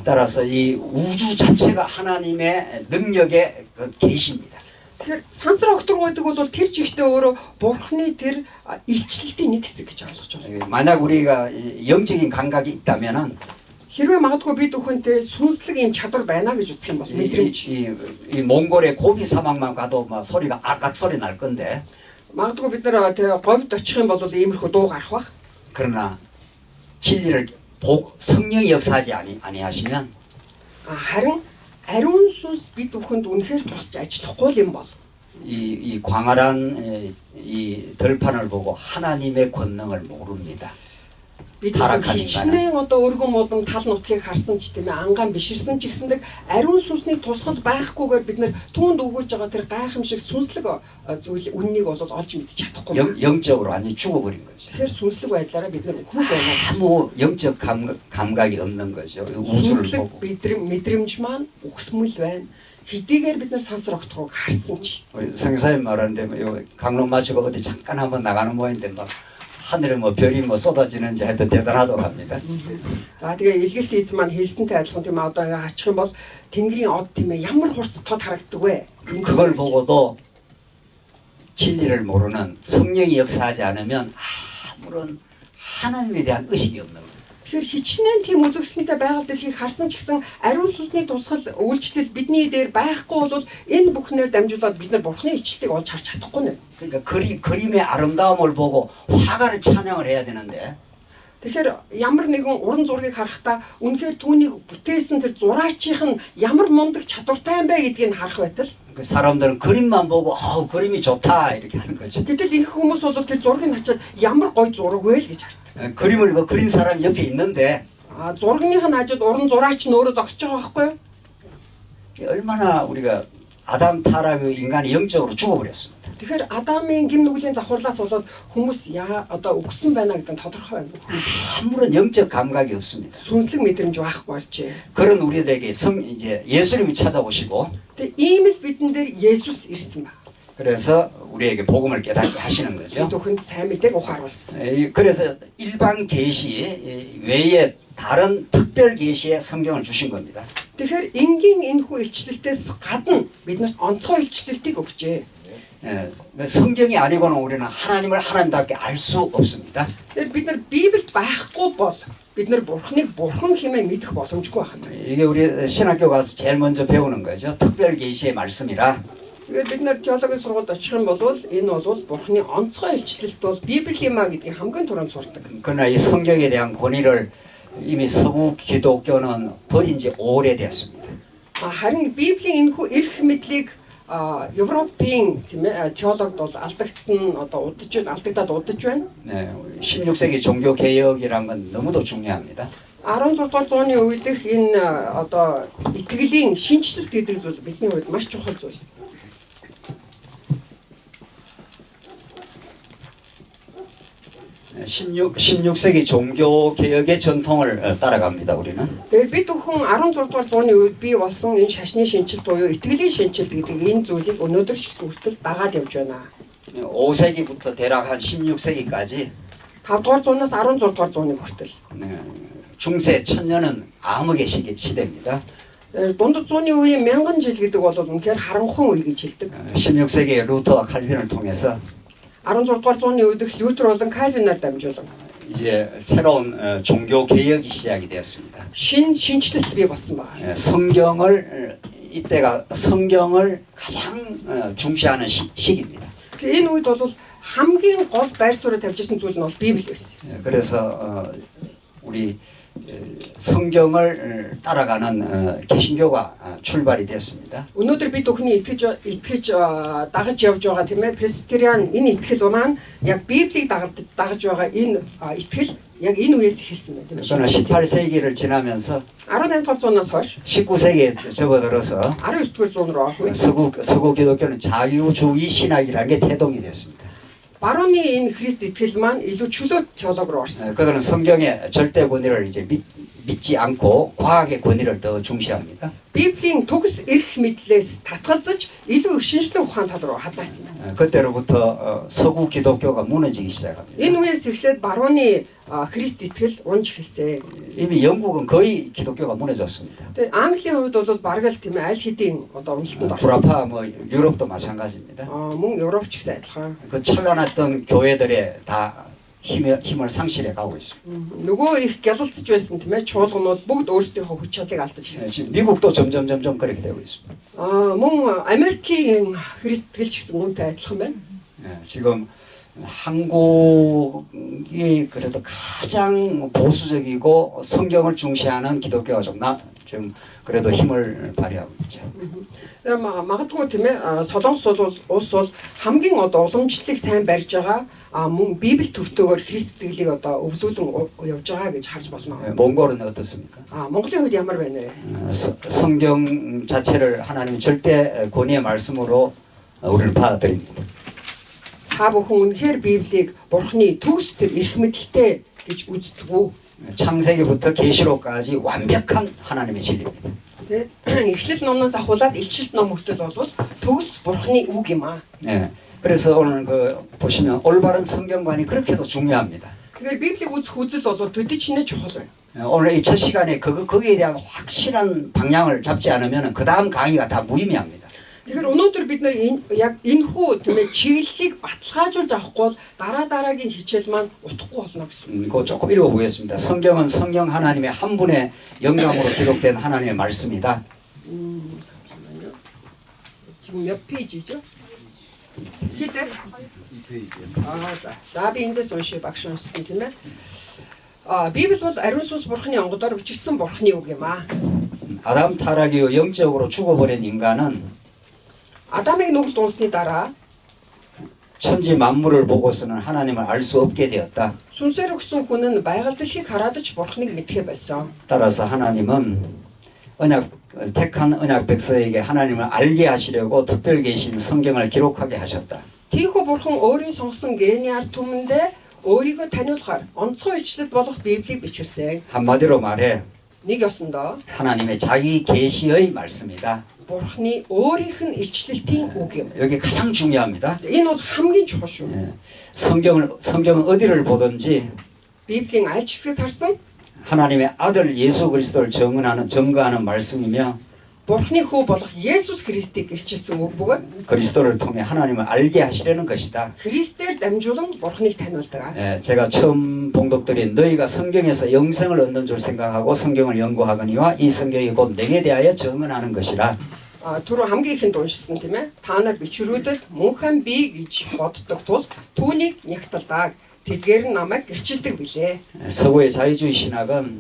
따라서 이 우주 자체가 하나님의 능력의 계시입니다. Тэгэхээр сансар огторгоо гэдэг бол тэр жигтэй өөрөө бурхны тэр илчлэлтийн нэг хэсэг гэж ойлгож байна. 만약 우리가 영적인 감각이 있다면은 Хэрвээ магадгүй бид бүхэнтэй сүнслэг юм чадвар байна гэж үзэх юм бол мэдрэмж. 이 몽골의 고비 사막만 가도 막 소리가 악악 소리 날 건데 Магадгүй бид нэр тэгээ говьд очих юм бол иймэрхүү дуу гарах бах. 그러나 진리를 성령이 역사하지 아니하시면 Харин ариун сүнс бид бүхэнд үнэхээр тусч ажиллахгүй юм бол 이 광활한 이 들판을 보고 하나님의 권능을 모릅니다. бид 타락한 хичнээн одоо өргөн модон тал нутгийг харсан ч тийм ээ ангаан биширсэн ч гэсэндээ ариун сүнсний тусгал байхгүйгээр бид нэр түүнд өгүүлж байгаа тэр гайхамшиг сүнслэг зүйл үннийг бол олж мэдчих чадахгүй. 영적으로 완전히 죽어버린 거죠. Тэгэхээр сүнслэг байдлаараа бид нэр өхөх байна. 아무 영적 감각이 없는 거죠. 우주를 Сүнслэг 보고. мэдрэмж маань үхсмэл байна. хэдийгээр бид нар сансар огтхог харсан ч 우리 성사님 말하는데 요 강론 마치고 어디 잠깐 한번 나가는 모양인데 막 하늘에 뭐 별이 뭐 쏟아지는지 하여튼 대단하다고 합니다. за тэгээ илгэлт эз маань хэлсэнтэй адилхан тийм одоо ингээ ачих юм бол тэнгэрийн од тийм ээ ямар хурц тод харагддаг вэ? 그걸 보고도 진리를 모르는 성령이 역사하지 않으면 아무런 하나님에 대한 의식이 없는 거예요. Тэгэхээр хичнээн тийм үзэгсэнтэй байгаль дэлхийг харсан ч гэсэн ариун сүнсний тусгал үйлчлэл бидний дээр байхгүй бол энэ бүхнээр дамжуулаад бид нар бурхны ичлэлийг олж харж чадахгүй нэ. 그러니까 그림의 아름다움을 보고 화가를 찬양을 해야 되는데 Тэгэхээр ямар нэгэн уран зургийг харахтаа үнэхээр түүнийг бүтээсэн тэр зураачийн нь ямар мундаг чадвартай юм бэ гэдгийг харах байтал 그 사람들은 그림만 보고 그림이 좋다 이렇게 하는 거죠. гэтэл их хүмүүс бол тэр зургийг хачаад ямар гоё зураг вэ л гэж хардаг. 그림을 그린 사람 옆에 있는데 зургийнхаа хажууд уран зураач нь өөрөө зогсож байгаа байхгүй юу? 얼마나 우리가 아담 타락 인간이 영적으로 죽어버렸습니다. Тэгэхээр Адамын гим нүглийн завхарлаас болоод хүмүүс одоо өгсөн байна гэдэг нь тодорхой байна. 아무런 영적 감각이 없습니다. сүнслэг мэдрэмж байх болжээ. 그런 우리들에게 이제 예수님이 찾아오시고 Тэгээ ийм л бидэн дээр Есүс ирсэн ба. 그래서 우리에게 복음을 깨닫게 하시는 거죠. Түүхэнд сайн мэдээг ухааруулсан. 그래서 일반 계시 외에 다른 특별 계시의 성경을 주신 겁니다. Тэгэхээр энгийн энэхүү илчлэлтээс гадна биднэрт онцгой илчлэлтийг өгчээ. 성경이 아니고는 우리는 하나님을 하나님답게 알 수 없습니다. Тэгэхээр бид нар Библиэд байхгүй бол бид нар Бурхныг Бурхан хэмээн мэдэх боломжгүй байна. 이게 우리 신학교 가서 제일 먼저 배우는 거죠. 특별 계시의 말씀이라. Тэгэхээр бид нар теологийн сургуульд очих юм бол энэ бол Бурхны онцгой илчлэлт бол Библи юм а гэдгийг хамгийн түрүүнд сурдаг. 그러나 이 성경에 대한 권위를 이미 서구 기독교는 버린 지 오래됐습니다. харин Библийн энэхүү эрх мэдлийг Европын тийм ээ теологд бол алдагдсан одоо алдагдаад удаж байна. 네, 16세기 종교 개혁이란 건 너무도 중요합니다. 16 дугаар зууны үеийнх энэ одоо итгэлийн шинжлэлт гэдэг зүйл бидний хувьд маш чухал зүйл. 16세기 종교 개혁의 전통을 따라갑니다. 우리는. Тэгэхээр бид бүхэн 16 дугаар зууны үед бий болсон энэ шашны шинжилт буюу итгэлийн шинжилт гэдэг энэ зүйлийг өнөөдөр шиг хүртэл дагаад явж байна. 5세기부터 대략 한 16세기까지 5 дугаар зуунаас 16 дугаар зууны хүртэл 중세 천년은 암흑의 시대입니다. дундад зууны үеийн 1000 жил гэдэг бол үнэхээр харанхуй үе гэж хэлдэг. 16세기에 루터와 칼빈을 통해서 16 дугаар зууны үед Лютер болон Кальвинаар дамжуулан 이제 새로운 종교 개혁이 시작이 되었습니다. 신члэлт бий болсон байна. 성경을 이때가 성경을 가장 중시하는 시기입니다. Энэ үед бол хамгийн гол байр суурь тавьж ирсэн зүйл нь бол Библи байсан. 그래서 우리 성경을 따라가는 개신교가 출발이 됐습니다. өнөөдөр бид өхний итгэж дагаж явж байгаа тийм ээ пресвитериан энэ итгэл маань яг Библийг дагаж байгаа энэ итгэл яг энэ үеэс эхэлсэн байна тийм ээ. 저는 18세기를 지나면서 18 дугаар зуунаас хойш 19세기에 접어들어서 19 дугаар зуун руу орох үед 서구 기독교는 자유주의 신학이라는 게 태동이 됐습니다. 바로니 энэ Христ итгэл маань илүү чөлөөт теолог руу орсон. 그들은 성경의 절대 권위를 이제 믿지 않고 과학의 권위를 더 중시합니다. Библийн төгс эрх мэдлээс татгалзаж илүү их шинжлэх ухаан тал руу хазаасна. 그때로부터 서구 기독교가 무너지기 시작합니다. Энэ үеэс эхлээд барууны Христ итгэл унж эхэлсэн. 이미 영국은 거의 기독교가 무너졌습니다. Тэгээ Английн хувьд бол бараг л тийм аль хэдийн одоо уналтанд орсон. 불아파 뭐 유럽도 마찬가지입니다. Мөн Европч гэсэн адилхан. 그 찬란했던 교회들에 다 힘을 상실해 가고 있습니다. Нөгөө их гялалцж байсан тийм ээ чуулганууд бүгд өөрсдийнхөө хүч чадлыг алдаж эхэлсэн. 지금 미국도 점점 그렇게 되고 있습니다. Мөн Америкийн Христ итгэлч гэсэн үнтэй адилхан байна. 지금 한국이 그래도 가장 보수적이고 성경을 중시하는 기독교가 좀 그래도 힘을 발휘하고 있죠. Тэр магадгүй тийм ээ Солонгос бол улс бол хамгийн одоо уламжлалыг сайн барьж байгаа мөн Библи төвтөөр Христ итгэлийг одоо өвлүүлэн явж байгаа гэж харж болно. 몽골은 어떻습니까? Монголын хувьд ямар байна вэ? 성경 자체를 하나님의 절대 권위의 말씀으로 우리를 받아들입니다. Та бүхэн үнэхээр Библийг Бурхны төгс төр эрх мэдэлтэй гэж үздэг үү? 창세기부터 계시록까지 완벽한 하나님의 진리입니다. Тэ Эхлэл номноос ахуулаад Илчилт ном хүртэл бол төгс Бурхны үг юм аа. 예. 그래서 오늘 보시면 올바른 성경관이 그렇게도 중요합니다. Тэгэхээр Библийг үзэх үзэл бол төдийчнээ чухал байна. 오늘 이 첫 시간에 거기에 대한 확실한 방향을 잡지 않으면 그 다음 강의가 다 무의미합니다. Тэгэхээр өнөөдөр бид нар яг энэ хүү тийм ээ чиглэлийг баталгаажуулж авахгүй бол дараагийн хичээл маань утахгүй болно гэсэн. 그거 조금 읽어보겠습니다. 성경은 성령 하나님의 한 분의 영감으로 기록된 하나님의 말씀이다. 잠깐만요. 지금 몇 페이지죠? 기대? 2페이지. За би эндээс уншиж багш уншсан тийм ээ. Библи бол ариун сүнс бурхны онгодоор бичигдсэн бурхны үг юм аа. 아담 타락 이후 영적으로 죽어버린 인간은 Адамыг нүгэлд унсны дараа 천지 만물을 보고서는 하나님을 알 수 없게 되었다. сүнсээр өгсөн хүн нь байгаль дэлхийг хараад ч бурхныг мэдхээ болсон. 따라서 하나님은 택한 언약 백성에게 하나님을 알게 하시려고 특별 계신 성경을 기록하게 하셨다. Тийхүү бурхан өөрийн сонгосон гэрээний ард түмэндээ өөрийгөө таниулахаар онцгой ичлэл болох Библийг бичүүлсэн. 한마디로 말해 Нэг ёсондоо 하나님의 자기 계시의 말씀이다. бурхны өөрийнх нь илчлэлтийн үг юм. 여기 가장 중요합니다. Энэ бол хамгийн чухал шүү. 성경은 어디를 보든지 Библийн аль ч хэсгээс харсан 하나님의 아들 예수 그리스도를 증거하는 말씀이며 бурхны хүү болох Есүс Христийг гэрчилсэн үг бөгөөд 그리스도를 통해 하나님을 알게 하시려는 것이다. Христээр дамжуулан бурхныг таниулдаг. 제가 처음 봉독드린 너희가 성경에서 영생을 얻는 줄 생각하고 성경을 연구하거니와 이 성경이 곧 내게 대하여 증언하는 것이라. Түрүү хамгийн ихэнд уншсан тийм ээ. Та нар бичвэрүүдэд мөнхөн бий гэж боддог тул түүнийг нягталдаг. Тэдгээр нь намайг гэрчилдэг билээ. 서구의 자유주의 신학은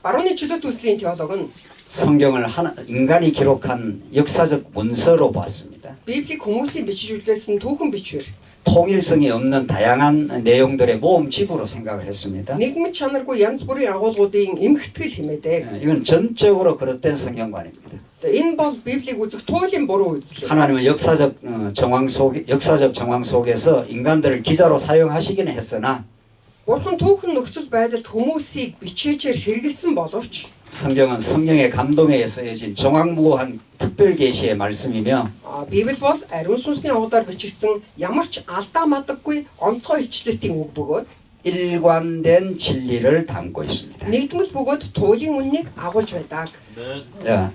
Барууны чөлөөт үзлийн теолог нь 성경을 인간이 기록한 역사적 문서로 봤습니다. Библийг хүмүүсийн бичиж үлдээсэн түүхэн бичвэр. 통일성이 없는 다양한 내용들의 모음집으로 생각을 했습니다. Нийгмийн чанаргүй янз бүрийн агуулгуудын эмхтгэл хэмээдэг. 이건 전적으로 그릇된 성경관입니다. Энэ бол Библийг үзэх туйлын буруу үзэл. 하나님은 역사적 정황 속에서 인간들을 기자로 사용하시기는 했으나 Бурхан түүхэн нөхцөл байдалд хүмүүсийг бичээчээр хэрэгэлсэн боловч 성경은 성령의 감동에 의해서진 정확무한 특별 계시의 말씀이며 Библи бол ариун сүнсний агуулгаар бичигдсэн ямар ч алдаа мадаггүй онцгой илчлэлтийн үг бөгөөд 일관된 진리를 담고 있습니다. нэгдмэл бөгөөд туйлын үннийг агуулж байдаг.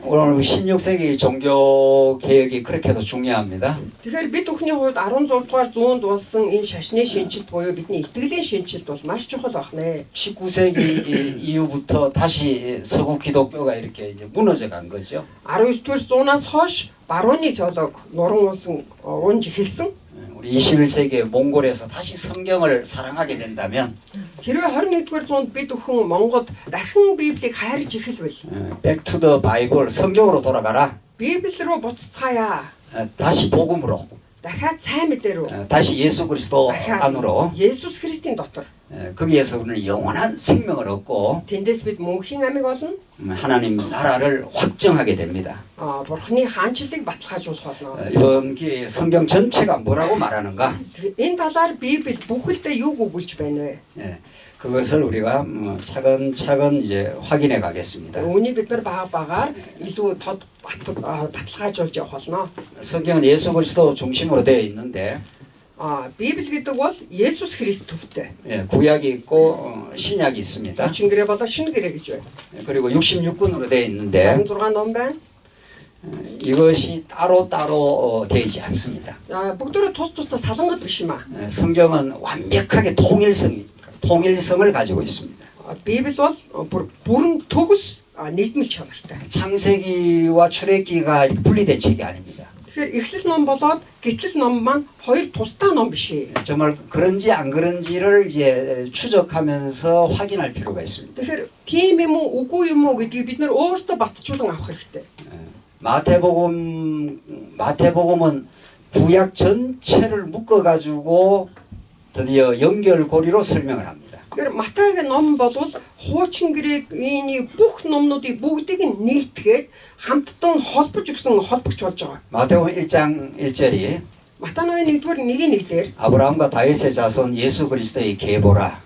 오늘 16세기 종교 개혁이 그렇게도 중요합니다. Тэгэхээр бид бүхний хувьд 16 дугаар зуунд болсон энэ шашны шинжилт буюу бидний итгэлийн шинжилт бол маш чухал байна. 19세기 이후부터 다시 서구 기독교가 이렇게 이제 무너져 간 거죠. 19-р зуунаас хойш барууны теолог нуран унсан унж эхэлсэн. 우리 21세기의 몽골에서 다시 성경을 사랑하게 된다면 Хэрвээ 21-р зуунд бид бүхэн Монголд дахин Библийг хайрж эхэлвэл Back to the Bible 성경으로 돌아가라. Библи рүү буцацгаая. 다시 복음으로. Дахиад сайн мэдээ рүү. 다시 예수 그리스도 дахиад 안으로. Есүс Христийн дотор. 거기에서 우리는 영원한 생명을 얻고 Тэндээс бид мөнхийн амийг олно. 하나님 나라를 확정하게 됩니다. Бурхны хаанчлалыг баталгаажуулах болно. 이번 기회에 성경 전체가 뭐라고 말하는가? Энэ талаар Библи бүхэлдээ юуг өгүүлж байна вэ? 예, 그것을 우리가 차근차근 이제 확인해 가겠습니다. Үүнийг бид нар багаар илүү тод баталгаажуулж явах болно. 성경은 예수 그리스도 중심으로 되어 있는데 Библи гэдэг бол Есүс Христ төвтэй. 예, 구약이 있고 신약이 있습니다. Чин гэрээ болоо шинэ гэрээ гэж байна. 그리고 66권으로 되어 있는데 66 ном байна. 이것이 따로따로 되지 않습니다. Бүгдөө тус тусаа салангат биш юм аа. 성경은 완벽하게 통일성을 가지고 있습니다. Библи бол бүрэн төгс нийтмэл чанартай. 창세기와 출애기가 분리된 책이 아닙니다. Тэгэхээр эхлэл ном болоод гитлэл ном маань хоёр тусдаа ном биш ээ. 정말 그런지 안 그런지를 이제 추적하면서 확인할 필요가 있습니다. Тэгэхээр тийм юм уу үгүй юм уу гэдгийг бид нар өөрсдөө батжуулан авах хэрэгтэй. 마태복음은 구약 전체를 묶어 가지고 드디어 연결고리로 설명을 합니다. Тэгэхээр Матайгийн ном бол хуучин грекийн бүх номнуудыг бүгдийг нь нийтгээд хамттан холбож өгсөн холбогч болж байгаа. 마태복음 1장 1절이 Матай номын 1-р 1-1 дээр 아브라함과 다윗의 자손 예수 그리스도의 계보라.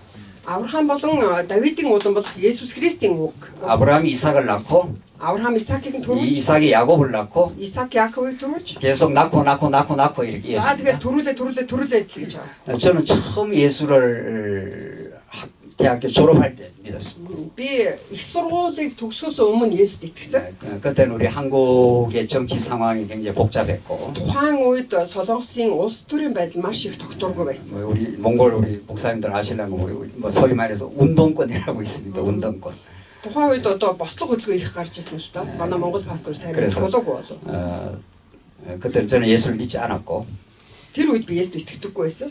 Авраам болон Давидын удам болох Есүс Христийн үг. 아브라함이 이삭을 낳고 Авраам Исаакийг 이 төрүүлж, 이삭이 야곱을 낳고 Исаак Яаковыг төрүүлж, 계속 낳고 이렇게 тэгээд 이어집니다. төрүүлээд гэж байгаа. 저는 처음 예수를 대학교 졸업할 때 믿었습니다. Би их сургуулийг төгсөхөөс өмнө Есүст итгэсэн. 그때는 우리 한국의 정치 상황이 굉장히 복잡했고 Тухайн үед Солонгосын улс төрийн байдал маш их тогтворгүй байсан. 우리 몽골 우리 목사님들 아시려면 우리 뭐 소위 말해서 운동권이라고 있습니다. 운동권. Тухайн үед одоо бослого хөдөлгөөн их гарч ирсэн л та. Манай Монгол пастор сайн болоогүй болов. 그때 저는 예수를 믿지 않았고 Тэр үед би Есүст итгэдэггүй байсан.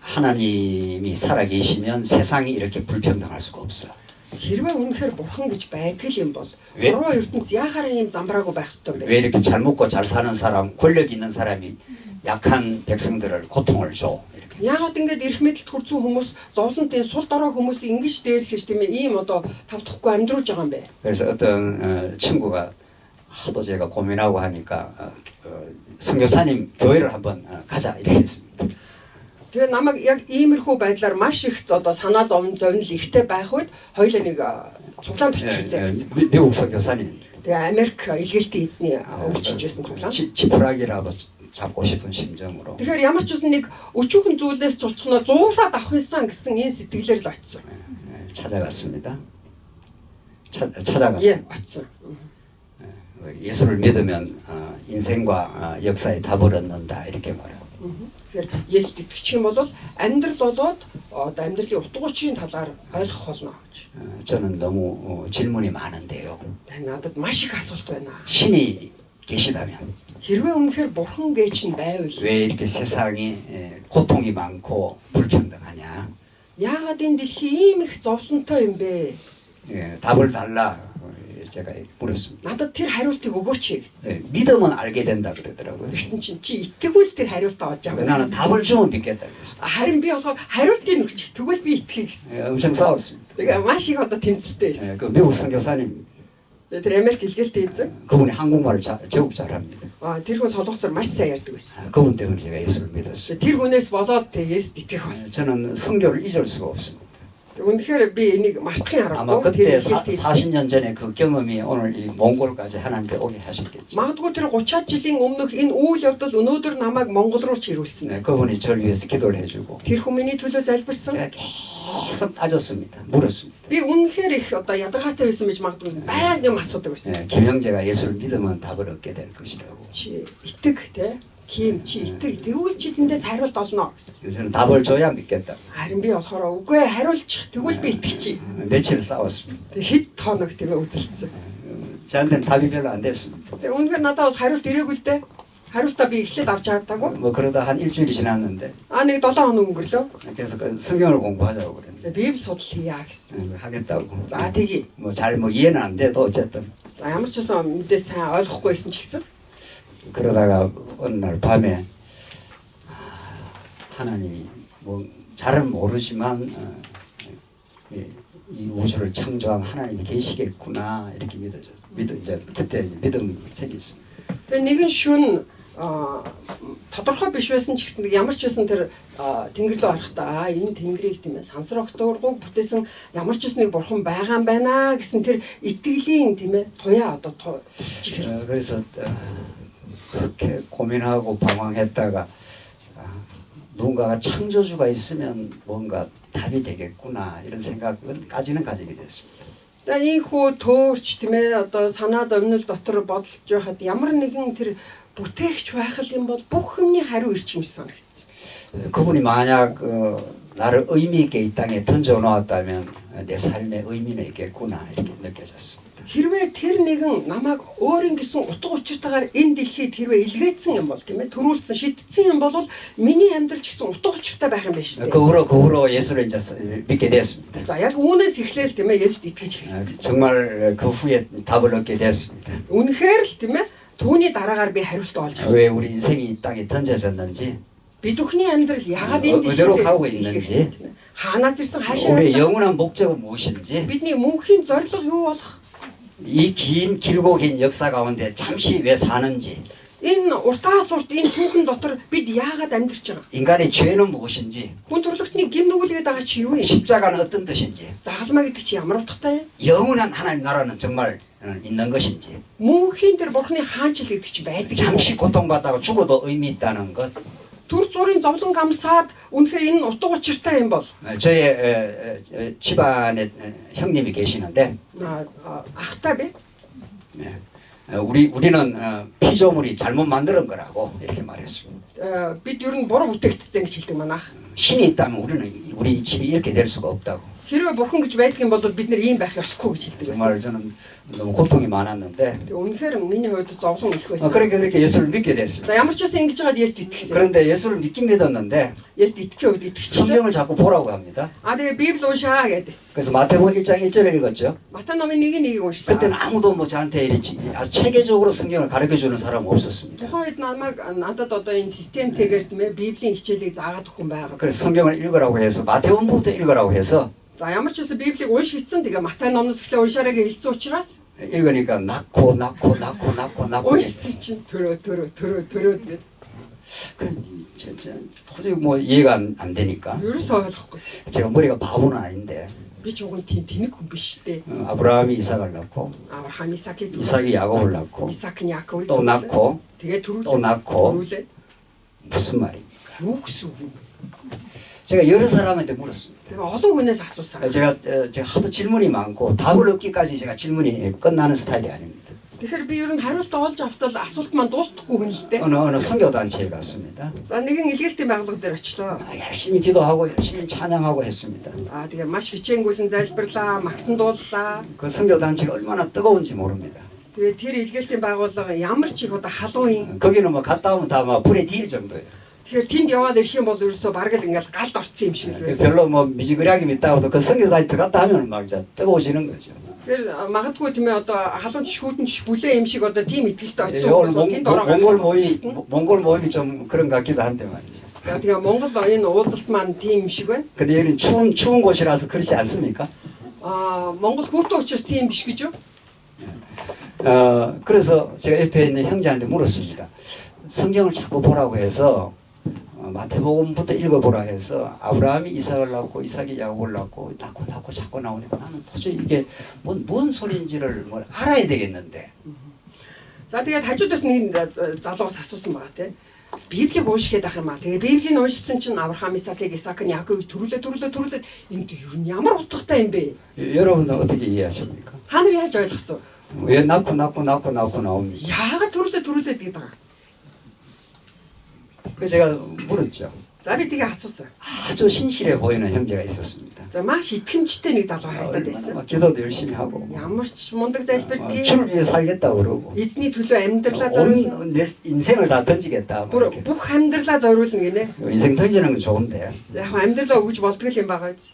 하나님이 살아계시면 세상이 이렇게 불평등할 수가 없어. Хэрвээ үнэхээр бурхан гэж байдаг юм бол 왜? буруу ертөнц яхаараа ийм замбраагүй байх ёстой юм бэ? 왜 이렇게 잘 먹고 잘 사는 사람, 권력 있는 사람이 약한 백성들을 고통을 줘? 이렇게. Яагаад ингэж эрх мэдэлд хүрсэн хүмүүс зовлонтын сул дорой хүмүүсийг ингэж дээрлэхэж тийм ээ ийм одоо тавтахгүй амьдруулж байгаа юм бэ? 그래서 어떤 친구가 하도 제가 고민하고 하니까 선교사님 교회를 한번 가자 이렇게 했습니다. Тэгээ намайг яг иймэрхүү байдлаар маш их одоо санаа зовнил ихтэй байх үед хоёулаа нэг цуглаанд очиж үзье гэсэн. 미국 선교사님. Тэгээ Америк илгээлтийн эзний өвчилж байсан цуглаан. 지푸라기라도 잡고 싶은 심정으로. Тэгэхээр ямар ч үсэн нэг өчүүхэн зүйлээс цулцгоноо зуураад авах юмсан гэсэн энэ сэтгэлээр л очив. 찾아갔습니다. 예, 찾아갔어요. очив. 예수를 믿으면 인생과 역사에 답을 얻는다 이렇게 말해요. Тэгэхээр Есүст итгэж юм бол амьдрал болоод одоо амьдралын утга учирын талаар ойлгох болно гэж. 저는 너무 질문이 많은데요. Надад маш их асуулт байна. 신이 계시다면 Хэрвээ үнэхээр бурхан гэж нь байвал 왜 이렇게 세상이 고통이 많고 불평등하냐? яагаад энэ дэлхий ийм их зовлонтой юм бэ? 답을 달라 제가 물었습니다. Надад тэр хариултыг өгөөч гэсэн. 믿으면 알게 된다 그러더라고요. Тэгсэн чинь чи итгэвэл тэр хариултаа олж байгаа. 나는 답을 주면 믿겠다 그랬어요. Харин би болохоор хариултыг өгч тэгвэл би итгэе гэсэн. 엄청 싸웠습니다. Тэгээ маш их одоо тэмцэлтэй байсан. 그 미국 선교사님 Тэр Америк илгээлтэй эзэн 그분이 한국말을 제법 잘합니다. тэр хүн солонгосоор маш сайн ярьдаг байсан. 그분 때문에 제가 예수를 믿었어요. Тэр хүнээс болоод Есүст итгэх болсон. 저는 성교를 잊을 수가 없습니다. Үнэхээр би энийг мартахын 아마 аргагүй. 그때 40년 전에 그 경험이 오늘 이 몽골까지 하나님께 오게 하셨겠죠. Магадгүй тэр 30 жилийн өмнөх энэ үйл явдал өнөөдөр намайг Монгол руу ч ирүүлсэн. 네, 그분이 저를 위해서 기도를 해주고 Тэр хүн миний төлөө залбирсан. 제가 계속 따졌습니다. 물었습니다. Би үнэхээр их одоо ядаргаатай байсан гэж магадгүй байнга юм асуудаг байсан. 네, 김영재가 예수를 믿으면 답을 얻게 될 것이라고. Чи итэг те. Ким чи итэг тэгвэл чи тэндээс хариулт олно гэсэн. 저는 답을 줘야 믿겠다. Харин би болохоор үгүй хариулчих тэгвэл би итгэж. 며칠 싸웠습니다. Тэг хэд хоног тийм үзэлцсэн. 저한테는 답이 별로 안 됐습니다. Тэг үнэхээр надад бас хариулт ирээгүй л дээ. Хариултаа би эхлээд авч чадаагүй. 뭐 그러다 한 일주일이 지났는데 Нэг 7 хоног өнгөрлөө. 그래서 그 성경을 공부하자고 그랬는데 Библи судал хийя гэсэн. 하겠다고. За тэгье. 뭐 잘 뭐 이해는 안 돼도 어쨌든 За ямар ч байсан мэдээ сайн ойлгохгүйсэн ч гэсэн. 그러다가 어느 날 밤에 하나님이 뭐 잘은 모르지만 이 우주를 창조한 하나님이 계시겠구나 이렇게 이제 그때 믿음이 생겼습니다. Тэгээ нэгэн шүн тодорхой биш байсан ч гэсэн ямар ч байсан тэр тэнгэр рүү харахтаа энэ тэнгэрийг тийм ээ сансар огтойргоо бүтээсэн ямар ч үснийг бурхан байгаа юм байна гэсэн тэр итгэлийн тийм ээ туяа одоо тусч эхэлсэн. 그래서 그렇게 고민하고 방황했다가 누군가가 창조주가 있으면 뭔가 답이 되겠구나 이런 생각까지는 가지게 됐습니다. Тэгээ энэ хүү төөрч тийм ээ одоо санаа зовнил дотор бодолж байхад ямар нэгэн тэр бүтээгч байх юм бол бүх юмний хариу ирж юм шиг санагдсан. 그분이 만약 나를 의미 있게 이 땅에 던져 놓았다면 내 삶에 의미는 있겠구나 이렇게 느껴졌습니다. Хэрвээ тэр нэгэн намайг өөрийн гэсэн утга учиртайгаар энэ дэлхийд хэрвээ илгээсэн юм бол тийм ээ төрүүлсэн шийдсэн юм бол миний амьдрал ч гэсэн утга учиртай байх юм байна шүү дээ. 그 후로 예수를 이제 믿게 됐습니다. За яг үүнээс эхлээл тийм ээ Есүст итгэж эхэлсэн. 정말 그 후에 답을 얻게 됐습니다. Үнэхээр л тийм ээ түүний дараагаар би хариулт олж авсан. 왜 우리 인생이 이 땅에 던져졌는지 Бид бүхний амьдрал яагаад энэ 어디로 가고 дэлхийд 있는지 хаанаас ирсэн хаашаа 우리의 явж 영원한 목적은 무엇인지 бидний мөнхийн зорилго юу болох 이 긴 길고 긴 역사 가운데 잠시 왜 사는지 энэ уртаас урт энэ түүхэн дотор бид яагаад амьдарч байгаа 인간의 죄는 무엇인지 хүн төрлөختний гим нүгэлгээд байгаа чи юу юм 십자가는 어떤 뜻인지 загалмаа гэдэг чи ямар утгатай 영원한 하나님 나라는 정말 있는 것인지 мөнхийн тэр бурхны хаанчил гэдэг чи байдаг юм 잠시 고통받다가 죽어도 의미 있다는 것 түр зургийн зовлон гамсаад үнэхээр энэ утга учиртай юм бол 저의 집안에 형님이 계시는데 ахтай би 우리는 피조물이 잘못 만드는 거라고 이렇게 말했습니다. бид ер нь буруу бүтээгдсэн гэж хэлдэг манайх. 신이 있다면 우리 집이 이렇게 될 수가 없다고. хэрвээ бурхан гэж байдаг юм бол бид нэр ийм байх ёсгүй гэж хэлдэг байсан. 정말 저는 너무 고통이 많았는데 Тэгээ үнэхээр миний хувьд зовлон их байсан. 그렇게 예수를 믿게 됐습니다. За ямар ч байсан ингэж байгаад Есүст итгэсэн. 그런데 예수를 믿긴 믿었는데 Есүст итгэхийн хувьд 이тгэчихлээ. 성경을 자꾸 보라고 합니다. Тэгээ Библи уншаа гэдээс. 그래서 마태복음 1장 1절을 읽었죠. Матай номын 1-1 уншлаа. 그때는 아무도 뭐 저한테 이렇게 아주 체계적으로 성경을 가르쳐주는 사람은 없었습니다. тухайн үед надад одоо энэ системтэйгээр тийм ээ Библийн хичээлийг заагаад өгөх хүн байгаа. 그래서 성경을 읽으라고 해서 마태복음부터 읽으라고 해서 За ямар ч байсан Библийг уншигдсан тэгээ Матай номноос эхлээ уншаарай гэж хэлсэн учраас 읽으니까 낳고 уншсан чинь төрөө гэдэг. 진짜 도저히 뭐 이해가 안 되니까 ерөөсөө ойлгохгүй. 제가 머리가 바보는 아닌데 Би ч уг нь тийм тэнэг хүн биш дээ. 아브라함이 이삭을 낳고 Авраам Исаакийг 이삭이 야곱을 낳고 Исаак нь Яаковыг 또 낳고 тэгээ 또 낳고 төрүүлээ. 무슨 말입니까? Юу гэсэн үг юм? 제가 여러 사람한테 물었습니다. Тэгээ олон хүнээс асуусан. 제가 하도 질문이 많고 답을 얻기까지 제가 질문이 끝나는 스타일이 아닙니다. Тэгэхээр би ер нь хариулт олж автал асуулт маань дуустдаггүй хүн л дээ. 어느 선교 단체에 갔습니다. За нэгэн илгээлтийн байгууллага дээр очлоо. 열심히 기도하고 열심히 찬양하고 했습니다. Тэгээ маш хичээнгүйлэн залбирлаа, магтан дууллаа. 그 선교 단체가 얼마나 뜨거운지 모릅니다. Тэгээ тэр илгээлтийн байгууллага ямар ч их одоо халуун. 거기는 뭐 갔다 오면 다 막 불에 딜 정도예요. Тэгэхээр тэнд яваад ирэх юм бол ерөөсөө бараг л ингээл галд орцсон юм шиг л байна. 별로 뭐 미지근하게 있다고도 그 선교 단체 들어갔다 하면 막 이제 뜨거워지는 거죠. Тэгэхээр магадгүй тийм ээ одоо халуун шүүдэн бүлээ юм шиг одоо тийм итгэлтэй 오늘 очсон. Тэнд ороо. 몽골 모임이 좀 그런 것 같기도 한데 말이죠. За тэгээ Монгол энэ уулзалт маань тийм юм шиг байна. 근데 여기는 추운 곳이라서 그렇지 않습니까? Монгол хүүтэн учраас тийм биш гэж юу? 그래서 제가 옆에 있는 형제한테 물었습니다. 성경을 자꾸 보라고 해서 마태복음부터 읽어보라 해서 아브라함이 이삭을 낳고 이삭이 야곱을 낳고 자꾸 나오니까 나는 도저히 이게 뭔 소리인지를 뭘 알아야 되겠는데. За тэгээд хажуудаас нэг залуугаас асуусан байгаа тийм. Библийг уншихэд ах юм аа. Тэгээ Библийг уншсан чинь Авраам, Исаакийг, Исаак нь Яаковыг төрүүлээ. Энд ер нь ямар утгатай юм бэ? 여러분은 어떻게 이해하십니까? Та нар яаж ойлгосон? 왜 낳고 나옵니까? Яагаад төрүүлээ гэдэг байгаа? 그 제가 물었죠. За би тэгээ асуусан. 아주 신실해 보이는 형제가 있었습니다. За маш итгэмжтэй нэг залуу харагдаад байсан. 기도도 열심히 하고 Ямар ч мундаг залбирт 주를 위해 살겠다고 그러고 эзний төлөө амьдралаа зориулна. 내 인생을 다 던지겠다. Бүх амьдралаа зориулна гинэ. 인생 던지는 건 좋은데 Яг амьдралаа өгж болдго юм байгаа биз.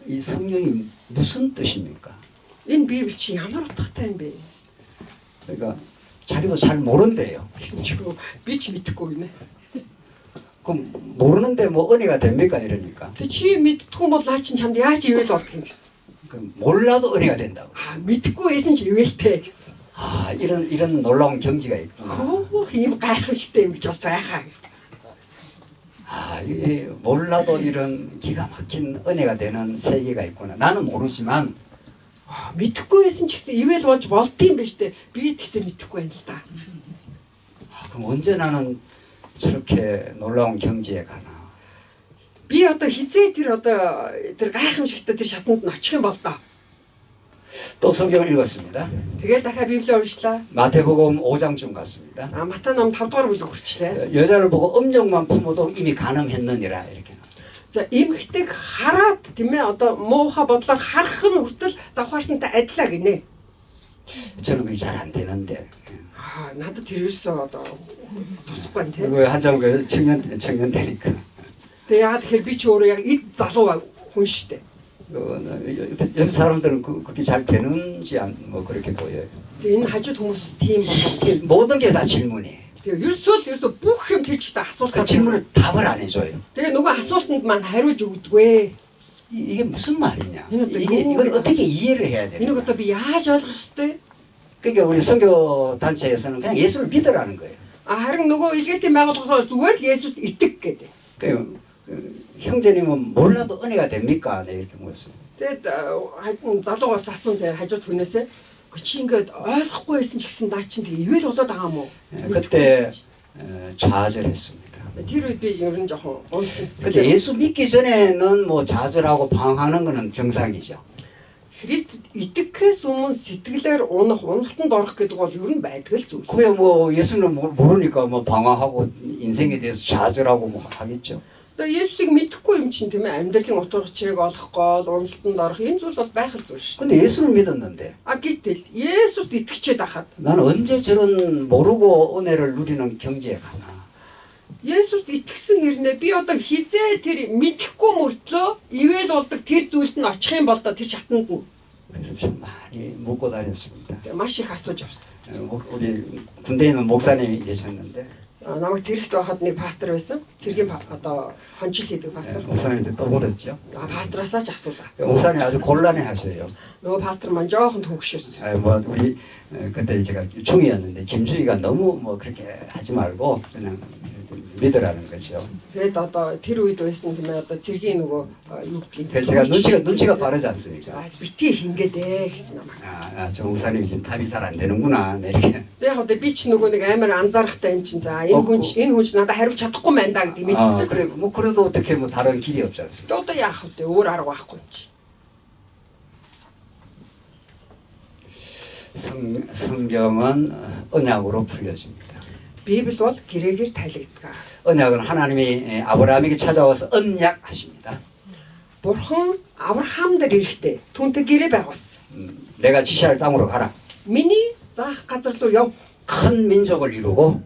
이 성경이 무슨 뜻입니까? Энэ Библи чи ямар утгатай юм бэ? 그러니까 자기도 잘 모른대요. гэсэн чи би ч мэдэхгүй гинэ. 그럼 모르는데 뭐 은혜가 됩니까 이러니까. Тэг чи мэдтгүй бол наа чин чамд яаж ивэл болдго юм гэсэн. 그 몰라도 은혜가 된다고. Мэдхгүй байсан ч ивэлтэй гэсэн. 아 이런 놀라운 경지가 있구나. Ийм гайхамшигтай юм гэж бас байхаа. 아 이 몰라도 이런 기가 막힌 은혜가 되는 세계가 있구나. 나는 모르지만 Мэдхгүй байсан ч гэсэн ивэл болж болдсон юм байна штэ. Би тэгтээ мэдхгүй байна л да. 그럼 언제 나는 저렇게 놀라운 경지에 가나. Би одоо хизээ тэр гайхамшигтай тэр шатанд нь очих юм бол доо. 또 성경을 읽었습니다. Тэгээд дахиад Библийг уншлаа. 마태복음 5장쯤 갔습니다. Матай ном 5 дугаар бүлэг хүрчлээ. 여자를 보고 음욕만 품어도 이미 가늠했느니라 이렇게. За эмхтэйг хараад тийм ээ одоо муухай бодлоор харах нь хүртэл завхаарсантай адилаа гинэ. 저는 그게 잘 안 되는데. Надад тэр ерөөсөө одоо тусахгүй тийм. 그 한참 그 청년 되니까. Тэгээ яагаад тэгэхээр би ч өөрөө яг эд залуу хүн шүү дээ. 옆 사람들은 그렇게 잘 되는지 뭐 그렇게 보여요. Тэгээ энэ хажууд хүмүүс тийм болов. 모든 게 다 질문이에요. Тэгээ ерөөсөө бүх юм тэр чигтээ асуулт 그 질문을 답을 안 해줘요. Тэгээ нөгөө асуултанд маань хариулж өгдөггүй. 이게 무슨 말이냐? 이것도 이걸 어떻게 이해를 해야 되냐? Энийг одоо би яаж ойлгох ёстой? 그러니까 우리 선교 단체에서는 그냥 예수를 믿으라는 거예요. Харин нөгөө илгээлийн байгууллагаас зүгээр л Есүст итэг гэдэг. 그 형제님은 몰라도 은혜가 됩니까? 네, 이렇게 물었어요. Тэгээд залуугаас асуун дээр хажууд хүнээсээ чи ингээд ойлгохгүй байсан ч гэсэн наа чинь тэгээ ивэл болоод байгаа юм уу? 그때 좌절했습니다. Тэр үед би ер нь жоохон унсан 근데 сэтгэлээ. 예수 믿기 전에는 뭐 좌절하고 방황하는 거는 정상이죠. Христ итгэхээс өмнө сэтгэлээр унах, уналтанд орох гэдэг бол ер нь байдаг л зүйл. 그게 뭐 예수는 모르니까 뭐 방황하고 인생에 대해서 좌절하고 뭐 하겠죠. Тэгээ Есүсийг мэдэхгүй юм чинь тийм ээ амьдралын утга учирыг олохгүй, уналтанд орох энэ зүйл бол байх л зүйл шүү. 근데 예수를 믿었는데 Гэтэл Есүст итгэчээд ахад 나는 언제 저런 모르고 은혜를 누리는 경지에 가나. Есүст итгэсэн хэрнээ би одоо хизээ тэр мэдэхгүй мөртлөө ивэл болдог тэр зүйлд нь очих юм бол да тэр шатанд нь 그래서 좀 많이 묻고 다녔습니다. маш их асууж явсан. 우리 군대에 있는 목사님이 계셨는데 Намайг зэрэгт байхад нэг пастор байсан. Цэргийн одоо хончил хийдэг пастор. 목사님한테 또 물었죠. Пастороосаа ч асуулаа. 목사님 아주 곤란해하셔요. Нөгөө пастор маань жоохон төгшөөс. 뭐 우리 그때 제가 중이었는데 김주희가 너무 뭐 그렇게 하지 말고 그냥 믿으라는 거죠. Тэгээд одоо тэр үед байсан тийм ээ одоо цэргийн нөгөө юу гэдгийг. 그래서 제가 눈치가 빠르지 않습니까? битгий хингээдэ гэсэн намайг. 저 목사님이 지금 답이 잘 안 되는구나. 네, 이렇게. Тэгээд яг одоо би ч нөгөө нэг амар анзаарахтай юм чинь за энэ хүн надад хариулж чадахгүй байна да гэдэг мэдсэн. 그래 뭐 그래도 어떻게 뭐 다른 길이 없지 않습니까? Одоо яах вэ? Өөр арга байхгүй юм чи. 성경은 언약으로 풀려집니다. Библи бол гэрээгээр тайлагддаг. 언약은 하나님이 아브라함에게 찾아와서 언약하십니다. Бурхан Авраам дээр ирэхдээ түүнтэй гэрээ байгуулсан. 내가 지시할 땅으로 가라. Миний заах газар руу яв. 큰 민족을 이루고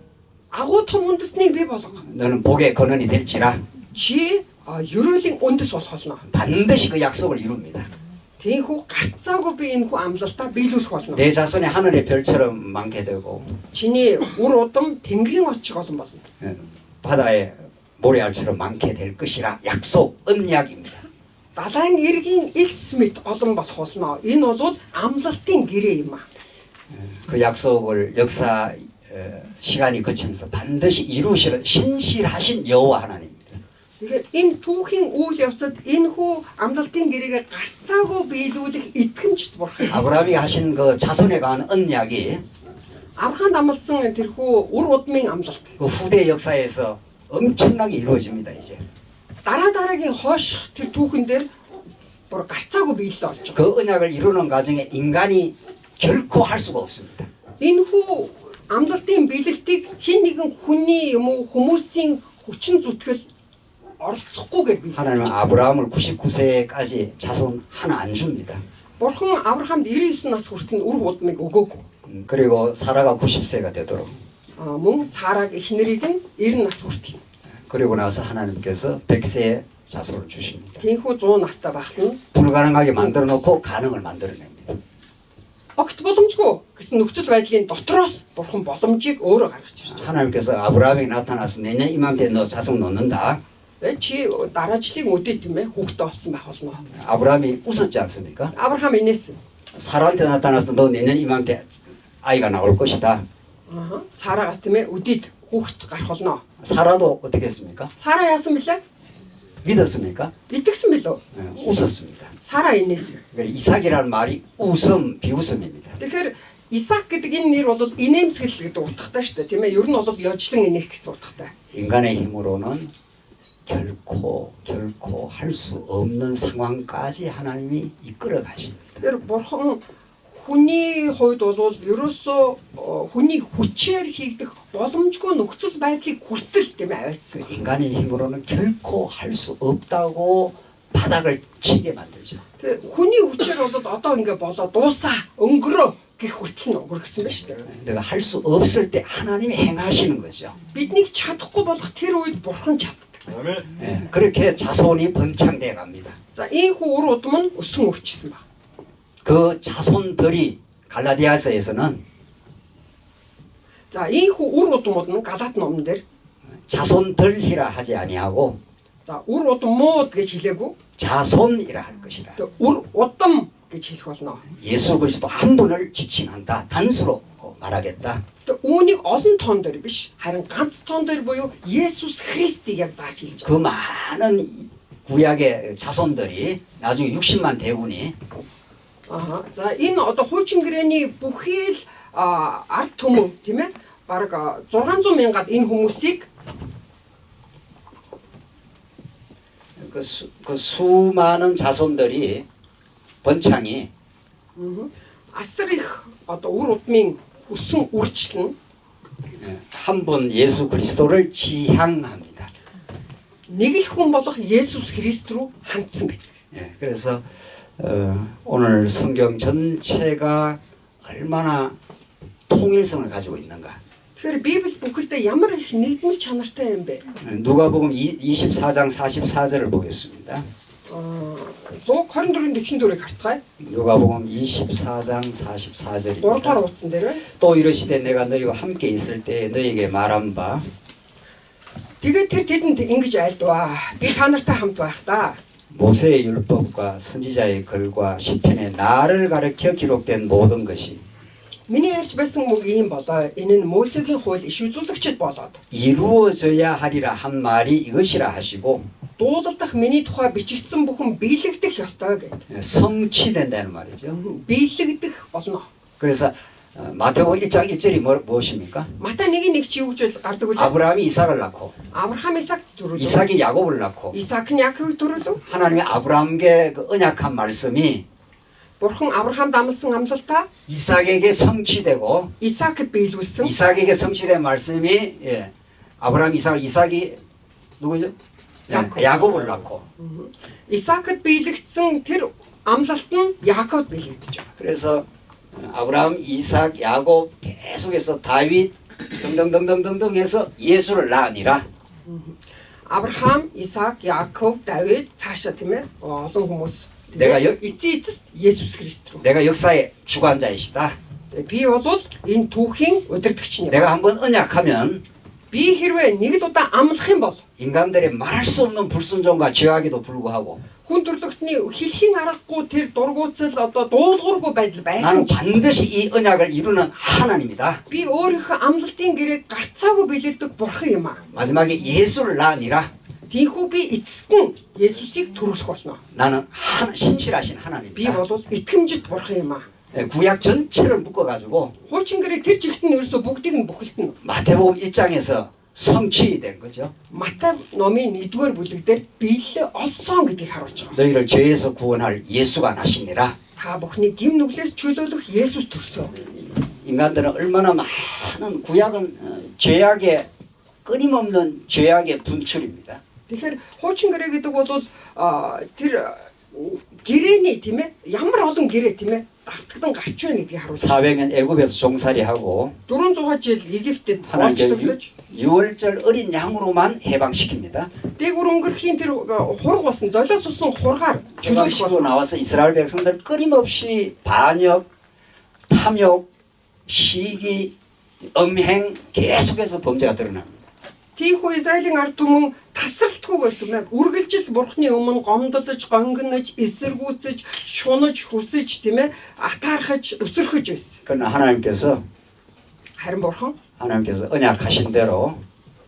Агуу том үндэснийг бий болгох. 너는 복의 근원이 될지라. Чи ерөөлийн үндэс болох болно. 반드시 그 약속을 이룹니다. Тийхүү гарцаагүй би энэ хүү амлалтаа биелүүлэх болно. 내 자손이 하늘의 별처럼 많게 되고 Чиний үр удам тэнгэрийн очиг олон болно. 바다의 모래알처럼 많게 될 것이라 약속, 언약입니다. Далайн эргийн элс мэт олон болох болно. Энэ бол амлалтын гэрээ юм аа. 그 약속을 역사 시간이 거치면서 반드시 이루시는 신실하신 여호와 하나님입니다. Тэгэхээр энэ түүхийн үйл явцад энэ хүү амлалтын гэрээгээ гарцаагүй биелүүлэх итгэмжт бурхан. 아브라함이 하신 그 자손에 관한 언약이 Авраамд амласан тэрхүү үр удмын амлалт. 그 후대 역사에서 엄청나게 이루어집니다 이제. Дараагийн хойш тэр түүхэн дээр бүр гарцаагүй биелэл болж байгаа. 그 언약을 이루는 과정에 인간이 결코 할 수가 없습니다. Энэ хүү амлалтын биелэлтийг хэн нэгэн хүний юм уу хүмүүсийн хүчин зүтгэл оролцохгүйгээр бий. 하나님은 아브라함을 99세까지 자손 하나 안 줍니다. Бурхан Авраамд 99 нас хүртэл үр удмыг өгөөгүй. 그리고 사라가 90세가 되도록. Мөн Сараг эхнэрийг нь 90 нас хүртэл. 그리고 나서 하나님께서 100세의 자손을 주십니다. Тийхүү 100 настай байх нь 불가능하게 만들어 놓고 가능을 만들어냅니다. огт боломжгүй гэсэн нөхцөл байдлын дотроос бурхан боломжийг өөрөө гаргаж ирж байгаа. 하나님께서 아브라함에게 나타나서 내년 이맘때 너 자손 놓는다. Чи дараа жилийн өдөө тийм ээ хүүхдээ олсон байх болно. 아브라함이 웃었지 않습니까? Авраам инээсэн. 사라한테 나타나서 너 내년 이맘때 아이가 나올 것이다. Сарагаас тийм ээ өдөөд хүүхд гарах болно. 사라도 어떻게 했습니까? Сара яасан бэлээ? 믿었습니까? Итгэсэн билүү? 웃었습니다. Сара инээсэн. 그러니까 이삭이라는 말이 웃음, 비웃음입니다. Тэгэхээр Исаак гэдэг энэ нэр бол инээмсэглэл гэдэг утгатай шүү дээ. Тийм ээ. Ер нь бол ёжлон инээх гэсэн утгатай. 인간의 힘으로는 결코 할 수 없는 상황까지 하나님이 이끌어 가십니다. Тэгэхээр бурхан хүний хувьд бол ерөөсөө хүний хүчээр хийгдэх боломжгүй нөхцөл байдлыг хүртэл тийм ээ аваадсан. 인간의 힘으로는 결코 할 수 없다고 바닥을 치게 만들죠. Тэгээ хүний хүчээр бол одоо ингэ болоо дуусаа өнгөрөө гэх хүртэл өнгөрсөн байна шүү дээ. 내가 할 수 없을 때 하나님이 행하시는 거죠. Биднийг чадахгүй болох тэр үед бурхан чаддаг. 예, 그렇게 자손이 번창돼 갑니다. За ийм хүү үр удам нь өссөн өрчсөн ба. 그 자손들이 갈라디아서에서는 За ийм хүү үр удамуд нь Галаат номон дээр 자손들이라 하지 아니하고 за үр удамууд гэж хэлээгүй. 자손이라 할 것이라. Тэгээ үр удам гэж хэлэх болно. 예수 그리스도 한 분을 지칭한다. 단수로 말하겠다. Тэгээ үүнийг олон тоон дээр биш харин ганц тоон дээр буюу Есүс Христийг яг зааж хэлж 그 байгаа. 많은 구약의 자손들이 나중에 60만 대군이 За энэ одоо хуучин гэрээний бүхий л ард түмэн тийм ээ бараг 600 мянгаад энэ хүмүүсийг 그 수많은 자손들이 번창이 асар их одоо үр удмын өссөн үрчлэн 한 분 예수 그리스도를 지향합니다. нэг л хүн болох Есүс Христ рүү хандсан байдаг. 예, 그래서 오늘 성경 전체가 얼마나 통일성을 가지고 있는가. Тэгэхээр Библи бүхэлдээ ямар их нийгмэл чанартай юм бэ? 누가복음 24장 44절을 보겠습니다. Луг 24:44-ыг харцгаая. 누가복음 24장 44절입니다. 3 дугаар утсан дээр байна. 또 이르시되 내가 너희와 함께 있을 때 너희에게 말한 바 Тэгээд тэр тэдэнд ингэж айлдваа. Би та нартай хамт байх да. 모세의 율법과 선지자의 글과 시편에 나를 가르쳐 기록된 모든 것이 Миний ярьж байсан үг ийм болоо. Энэ нь Мосегийн хууль иш үзүүлэгчд болоод 이루어져야 하리라 한 말이 이것이라 하시고 дуулалдах миний тухай бичигдсэн бүхэн биелэгдэх ёстой гэдэг. 성취된다는 말이죠. Биелэгдэх болно. 그래서 마태복음 1장 1절이 무엇입니까? Матай 1:1 чи юу гэж гардаг вэ? 아브라함이 이삭을 낳고 Авраам Исаак төрүүлв. 이삭이 야곱을 낳고 Исаак нь Яаковыг төрүүлв. 하나님의 아브라함에게 그 언약한 말씀이 Бурхан Авраамд амласан амлалтаа 이삭에게 성취되고 Исаакд биелүүлсэн. 이삭에게 성취된 말씀이 이삭이 누구죠? 야곱. 야곱을 낳고 Исаакд биелэгдсэн тэр амлалт нь Яаковд биелэгдэж байгаа. 그래서 아브라함, 이삭, 야곱 계속해서 다윗 등등등등등등 해서 예수를 낳으니라. Авраам, Исаак, Яаков, Давид цаашаа тийм ээ олон хүмүүс. 내가 эцэст Есүс Христ рүү. 내가 역사의 주관자이시다. Би бол энэ түүхийн удирдагч юм. 내가 한번 언약하면 Би хэрвээ нэг л удаа амлах юм бол 인간들의 말할 수 없는 불순종과 죄악에도 불구하고 хүн төрлөختний хэлхийн аргагүй тэр дургуутсал одоо дуулуургүй байдал 나는 байсан ч 반드시 이 언약을 이루는 하나님이다. би өөрийнхөө амлалтын гэрээг гарцаагүй биелэлдэг бурхан юм аа. 마지막에 예수를 낳으니라. Тийхүү би эцэст нь Есүсийг төрүүлэх болно. 나는 신실하신 Би 하나님이다. бол итгэмжит бурхан юм аа. 구약 전체를 묶어가지고 Хуучин гэрээ тэр жигт нь ерөөсө бүгдийг нь бүхэлдэн 마태복음 1장에서 성취된 거죠. Матай номын 1-р бүлэг дээр биелэлээ олсон гэдгийг харуулж байгаа. 너희를 죄에서 구원할 예수가 나시니라. Та бүхний гим нүглээс чөлөөлөх Есүс төрсөн. 인간들은 얼마나 많은 구약은 죄악의 끊임없는 죄악의 분출입니다. Тэгэхээр хуучин гэрээ гэдэг бол тэр гэрээний тийм ээ ямар олон гэрээ тийм ээ давтагдан гарч байна гэдгийг харуулж байгаа. 400년 애굽에서 종살이하고 400 жил Египтэд 하나님께 олчлогдож 유월절 어린 양으로만 해방시킵니다. дээгүр өнгөрхийн тэр хург болсон золиос усан хургаар чөлөөлөх 해방시키고 болсон. 나와서 이스라엘 백성들 끊임없이 반역, 탐욕, 시기, 음행 계속해서 범죄가 드러납니다. Тийхүү Израилийн ард түмэн тасралтгүйгээр тийм ээ үргэлжил бурхны өмнө гомдолж, гонгинож, эсэргүүцэж, шунаж, хүсэж тийм ээ атаархаж, өсөрхөж байсан. 그러나 하나님께서 Харин бурхан 언약하신 대로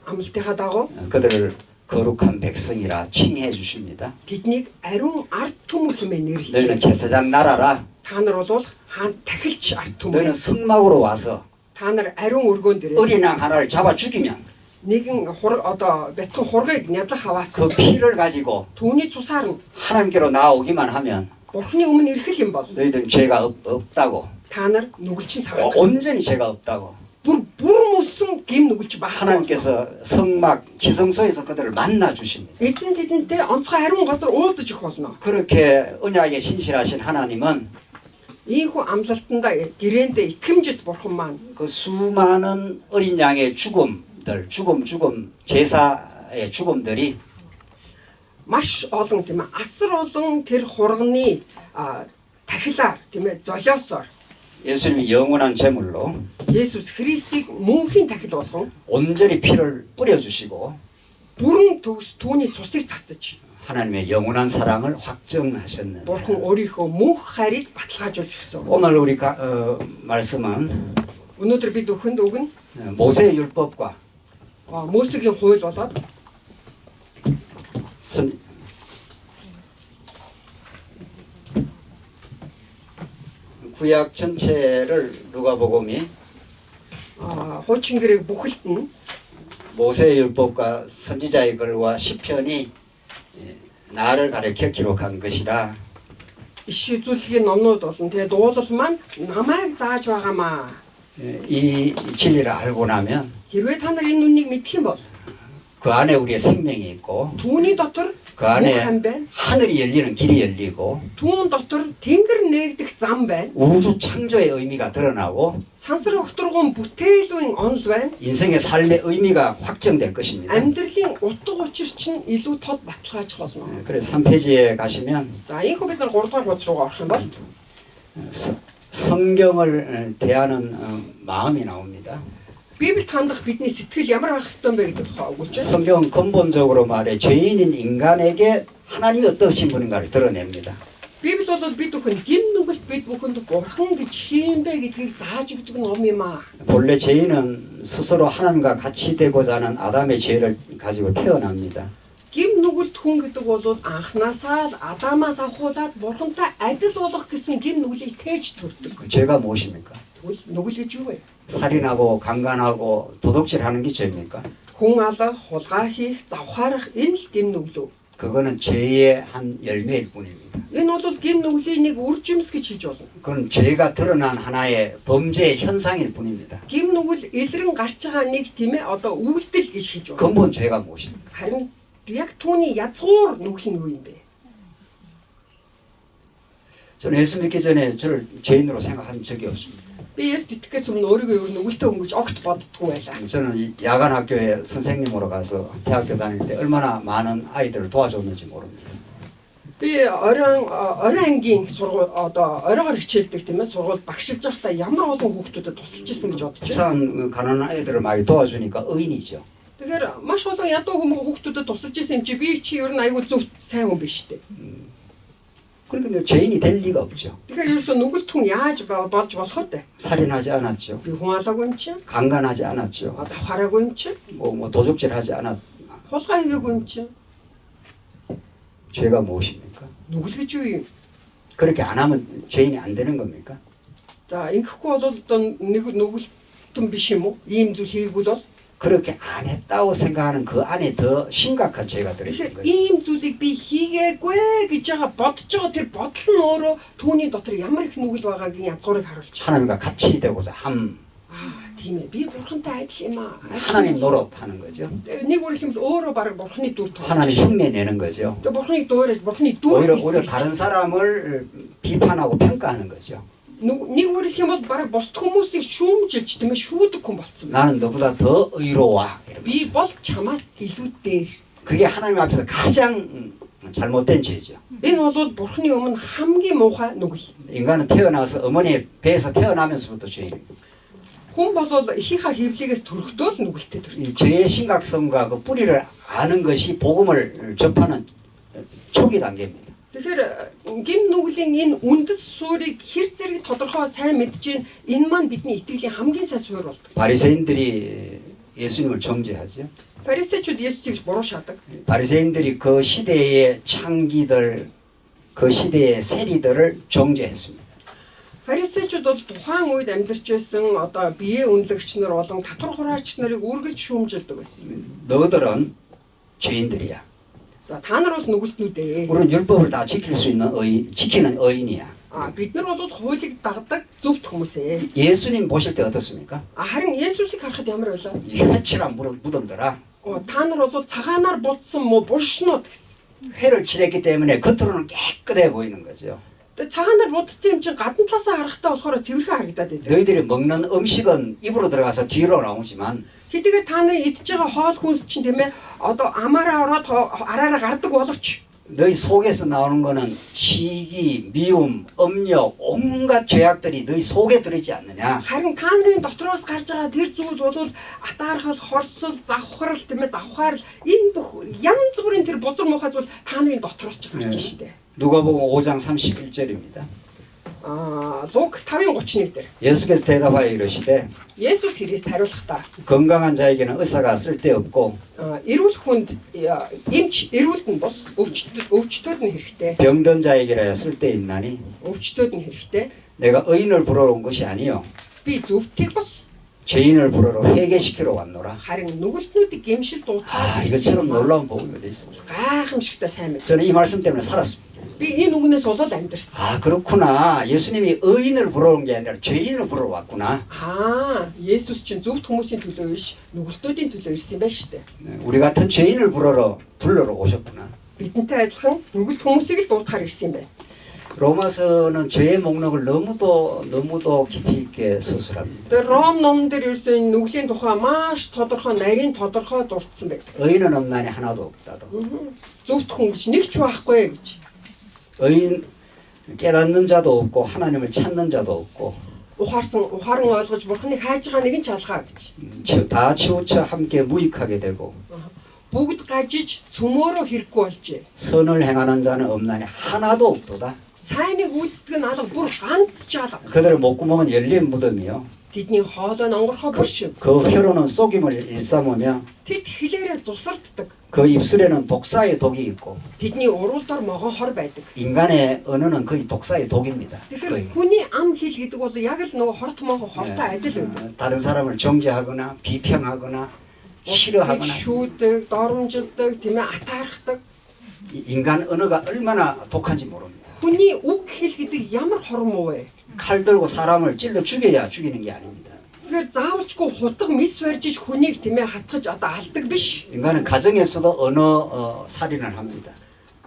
амлалтынхаа дагуу 그들을 거룩한 백성이라 칭해 주십니다. тэднийг ариун ард түмэн хэмээн нэрлэж 너희는 байна. 제사장 나라라. Та нар бол хаан тахилч ард 너희는 түмэн. 성막으로 와서 Та нар ариун өргөөн дээр 어린 양 하나를 잡아 죽이면 нэгэн бяцхан хургыг нядлах хаваас 그 피를 가지고 түүний цусаар нь 하나님께로 나오기만 하면 бурхны өмнө ирэх юм бол 너희들은 죄가 없다고 та нар нүгэлчин цагаат 온전히 죄가 없다고 бүр мөсөн гим нүгэлч байхгүй. 하나님께서 성막 지성소에서 그들을 만나 주십니다. Эзэн тэдэнтэй онцгой ариун газар уулзаж өгөх болно. 그렇게 언약에 신실하신 하나님은 Ийхүү амлалтанда гэрээндээ итгэмжит бурхан маань 그 수많은 어린 양의 죽음 제사의 죽음들이 маш олон тийм ээ асар олон тэр хурганы тахилаар тийм ээ золиосоор 예수님이 영원한 제물로 Есүс Христийг мөнхийн тахил болгон 온전히 피를 뿌려주시고 бүрэн төгс түүний цусыг цацаж 하나님의 영원한 사랑을 확정하셨는데 бурхан өөрийнхөө мөнх хайрыг баталгаажуулж өгсөн. 오늘 우리 말씀은 Өнөөдөр бид өхөнд үг нь 모세의 율법과 Мөсегийн хууль болоод 구약 전체를 누가복음이 хуучин гэрэг бүхэлд нь 모세의 율법과 선지자의 글과 시편이 나를 가리켜 기록한 것이라 иш үзүүлгийн номнууд болон тэгээ дуулал маань намайг зааж байгаамаа. 이 진리를 알고 나면 Хэрвээ та нар энэ үннийг мэдэх юм бол 그 안에 우리의 생명이 있고 түүний дотор 그 안에 хан байна. 하늘이 열리는 길이 열리고 Түүн дотор тэнгэр нээгдэх зам байна. 우주 창조의 의미가 드러나고 Сансар хөтөргөн бүтээлийн онол байна. 인생의 삶의 의미가 확정될 것입니다. Амьдралын утга учир чинь илүү тод баталгаажих болно. 그래서 3페이지에 가시면 За ийхүү бид нар 3 дугаар хуудас руугаа орох юм бол 성경을 대하는 마음이 나옵니다. Библиэд хандах бидний сэтгэл ямар байх ёстой юм бэ гэдэг тухай өгүүлж байна. 성경은 근본적으로 말해 죄인인 인간에게 하나님이 어떠신 분인가를 드러냅니다. Библи бол бид бүхэн гим нүгэлт бид бүхэнд бурхан гэж хийм бэ гэдгийг зааж өгдөг ном юм аа. 본래 죄인은 스스로 하나님과 같이 되고자 하는 아담의 죄를 가지고 태어납니다. Гим нүгэлт хүн гэдэг бол анханасаа Адамаас ахуулаад бурхантай адил болох гэсэн гим нүглийг тээж төрдөг. 그 죄가 무엇입니까? Тэгвэл нүгэл гэж юу вэ? 살인하고 강간하고 도둑질하는 게 죄입니까? Хүн алах, хулгай хийх, завхаарах энэ л гим нүглүү. 그거는 죄의 한 열매일 뿐입니다. Энэ бол гим нүглийн нэг үр жимс гэж хэлж болно. 그건 죄가 드러난 하나의 범죄의 현상일 뿐입니다. Гим нүгэл илрэн гарч байгаа нэг тийм ээ үйлдэл гэж хэлж байна. 근본 죄가 무엇입니까? Харин яг түүний язгуур нүгэл нь юу юм бэ? 저는 예수 믿기 전에 저를 죄인으로 생각한 적이 없습니다. Би Есүс итгэхээс өмнө өөрийгөө ер нь нүгэлтэй хүн гэж огт боддгоо байлаа. 저는 이 야간 학교에 선생님으로 가서 대학교 다닐 때 얼마나 많은 아이들을 도와줬는지 모릅니다. Би оройн ангийн сургууль оройгоор хичээлдэг тийм ээ сургууль багшилж байхдаа ямар олон хүүхдүүдэд тусалж исэн гэж бодож байна. 이상한 가난한 아이들을 많이 도와주니까 의인이죠. Тэгэхээр маш олон ядуу хүүхдүүдэд тусалж исэн юм чи би чи ер нь айгүй зөв сайн хүн биш үү? 그러니까 죄인이 될 리가 없죠. Тэгэхээр ерөөсөө нүгэлт хүн яаж болж болох вэ? 살인하지 않았죠. Би хүн алаагүй юм чи, 강간하지 않았죠. завхаараагүй юм чи, 뭐 도둑질하지 않았. хулгай хийгээгүй юм чи. 죄가 무엇입니까? Нүгэл гэж юу юм? 그렇게 안 하면 죄인이 안 되는 겁니까? За ингэхгүй бол одоо нэг нүгэлтэн биш юм уу? Ийм зүйл хийггүй бол 그렇게 안 했다고 생각하는 그 안에 더 심각한 죄가 들어있는 거죠. ийм зүйлийг би хийгээгүй гэж байгаа бодож байгаа тэр бодол нь өөрөө түүний дотор ямар их нүгэл байгаагийн язгуурыг харуулж байна. 하나님과 같이 되고자 함. Тийм ээ. Би бурхантай адил юм аа. 하나님 노릇하는 거죠. Нэг үр хэлбэл өөрөө баг бурханы дүр тоо. 하나님 흉내 내는 거죠. Тэгээ бурханыг дуурайж бурханы дүр 오히려 다른 사람을 비판하고 평가하는 거죠. нэг үр хэлэх юм бол баг бусд хүмүүсийг шүүмжилж тийм ээ шүүдэг хүн болцсон. 나는 너보다 더 의로워. Би бол чамаас илүү дээр. 그게 하나님 앞에서 가장 잘못된 죄죠. Энэ бол Бурхны өмнө хамгийн муухай нүгэл. 인간은 태어나서 어머니의 배에서 태어나면서부터 죄인입니다. Хүн бол эхийнхаа хөвлөгөөс төрөхдөө л нүгэлтэй төрсөн. 이 죄의 심각성과 그 뿌리를 아는 것이 복음을 접하는 초기 단계입니다. Тэгэхээр гим нүглийн энэ үндэс суурийг хэр зэрэг тодорхой сайн мэдж ийн энэ маань бидний итгэлийн хамгийн сайн суурь болдог. 바리새인들이 예수님을 정죄하죠. Фарисеучуд Есүсийг буруу шаадаг. 바리새인들이 그 시대의 창기들, 그 시대의 세리들을 정죄했습니다. Фарисеучуд бол тухайн үед амьдарч байсан одоо биеэ үнэлэгч нар болон татвар хураач нарыг үргэлж шүүмжилдэг байсан. 너희들은 죄인들이야. За та нар бол нүгэлтнүүд ээ. 우리는 율법을 다 지킬 수 있는 지키는 의인이야. Бид нар бол хуулийг дагдаг зөвхт хүмүүс ээ. 예수님 보실 때 어떻습니까? Харин Есүсийг харахад ямар байлаа? 이 회칠한 무덤들아. Та нар бол цагаанаар будсан муу булшнууд гэсэн. 회를 칠했기 때문에 겉으로는 깨끗해 보이는 거죠. Тэгээ цагаанаар будсан юм чинь гадна талаасаа харахтаа болохоор цэвэрхэн харагдаад байдаг. 너희들이 먹는 음식은 입으로 들어가서 뒤로 나오지만 Хэдийгээр та нарын идж байгаа хоол хүнс чинь тийм ээ одоо амаараа ороод араараа гардаг боловч 너희 속에서 나오는 거는 시기, 미움, 음욕, 온갖 죄악들이 너희 속에 들어있지 않느냐. харин та нарын дотроос гарч байгаа тэр зүйл бол атаархал, хорсол, завхрал тийм ээ завхаар энэ бүх янз бүрийн тэр бузар муухай зүйл та нарын дотроос ч гарч штэ. 누가복음 5장 31절입니다. Луг 5:31 дээр 예수께서 대답하여 이르시되 Есүс Христ хариулахдаа 건강한 자에게는 의사가 쓸데없고 эрүүл хүнд эмч эрүүлд нь бос өвчтөд нь хэрэгтэй. 병든 자에게라야 쓸데있나니 өвчтөд нь хэрэгтэй. 내가 의인을 부르러 온 것이 아니요 Би зөвхтийг бас 죄인을 부르러 회개시키러 왔노라. харин нүгэлтнүүдийг гэмшил дуудахаар 이것처럼 놀라운 복음이 어디 있습니까? гайхамшигтай сайн мэд. 저는 이 말씀 때문에 살았습니다. Би энэ үгнээс болоод амьдэрсэн. 그렇구나. 예수님이 의인을 부르러 온 게 아니라 죄인을 부르러 왔구나. Есүс чинь зөвхт хүмүүсийн төлөө биш, нүгэлтнүүдийн төлөө ирсэн юм байна шүү дээ. 우리 같은 죄인을 불러러 오셨구나. Бидэнтэй адилхан нүгэлт хүмүүсийг л дуудахаар ирсэн юм байна. 로마서는 죄의 목록을 너무도 깊이 있게 서술합니다. Тэр Ром номон дээр ирсэн нүглийн тухай маш тодорхой, нарийн тодорхой дурдсан байдаг. 의인은 없나니 하나도 없다도. Зөвхт хүн гэж нэг ч байхгүй гэж. 의인 깨닫는 자도 없고 하나님을 찾는 자도 없고 ухаарн ойлгож бурхныг хайж байгаа нэгэн ч алгаа гэж. 다 치우쳐 함께 무익하게 되고 бүгд гажиж цөмөөрөө хэрэггүй болжээ. 선을 행하는 자는 없나니 하나도 없도다. Сайныг үлддэг нь алга бүр ганц ч алга. 그들의 목구멍은 열린 무덤이요. Тэдний хоолой нь онгорхоо бүр шив. 그 혀로는 쏘김을 일삼으며 Тэд хилээрээ зусарддаг. 그 입술에는 독사의 독이 있고 Тэдний уруулдаар могон хор байдаг. 인간의 언어는 거의 독사의 독입니다. Тэгэхээр хүний ам хэл гэдэг бол яг л нөгөө хорт могон хортой адил байдаг. 다른 사람을 정죄하거나 비평하거나 싫어하거나 шүүдэг, доромжилдаг, тийм ээ атаархдаг. 인간 언어가 얼마나 독한지 모릅니다. Хүний үг хэл гэдэг ямар хормоо вэ? 칼 들고 사람을 찔러 죽여야 죽이는 게 아닙니다. Тэгэхээр заавалчгүй хутга мис барьж хүнийг тийм ээ хатгаж одоо алдаг биш. 인간은 가정에서도 언어 살인을 합니다.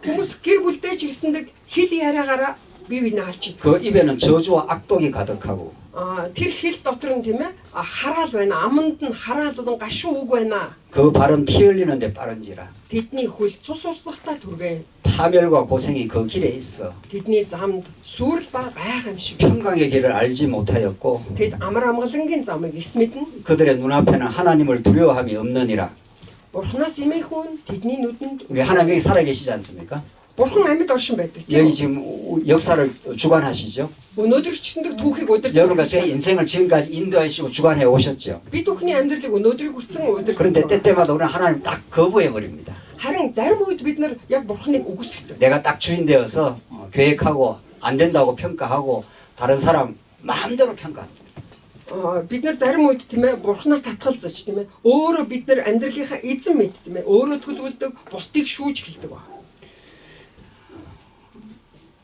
Хүмүүс гэр бүлдээ ч ирсэндэг хэл яриагаараа бие биенээ алж идэв. 그 입에는 저주와 악독이 가득하고 Тэр хэл дотор нь тийм ээ хараал байна. Аманд нь хараал болон гашуун үг байна. 그 발은 피 흘리는데 빠른지라 Тэдний хөл цус урсгалтаа түргэн. 파멸과 고생이 그 길에 있어 Тэдний замд сүрэл ба гайхамшиг. 평강의 길을 알지 못하였고 Тэд амар амгалангийн замыг эс мэднэ. 그들의 눈앞에는 하나님을 두려워함이 없느니라. Бурханаас имэйхүүн тэдний нүдэнд 우리 하나님이 살아계시지 않습니까? Бурхан амьд оршин байдаг. 여기 지금 역사를 주관하시죠. Өнөөдөр ч гэсэндээ түүхийг удирдах. 여러분과 제 인생을 지금까지 인도하시고 주관해 오셨죠. Би түүхний амьдралыг өнөөдрийг хүртсэн удирдах. 그런데 때때마다 우리는 하나님 딱 거부해 버립니다. Харин зарим үед бид нар яг бурханыг үгүйсгдэг. 내가 딱 주인 되어서 계획하고 안 된다고 평가하고 다른 사람 마음대로 평가합니다. Бид нар зарим үед тийм ээ бурханаас татгалзаж тийм ээ өөрөө бид нар амьдралынхаа эзэн мэд тийм ээ өөрөө төлөвлөдөг бусдыг шүүж хэлдэг ба.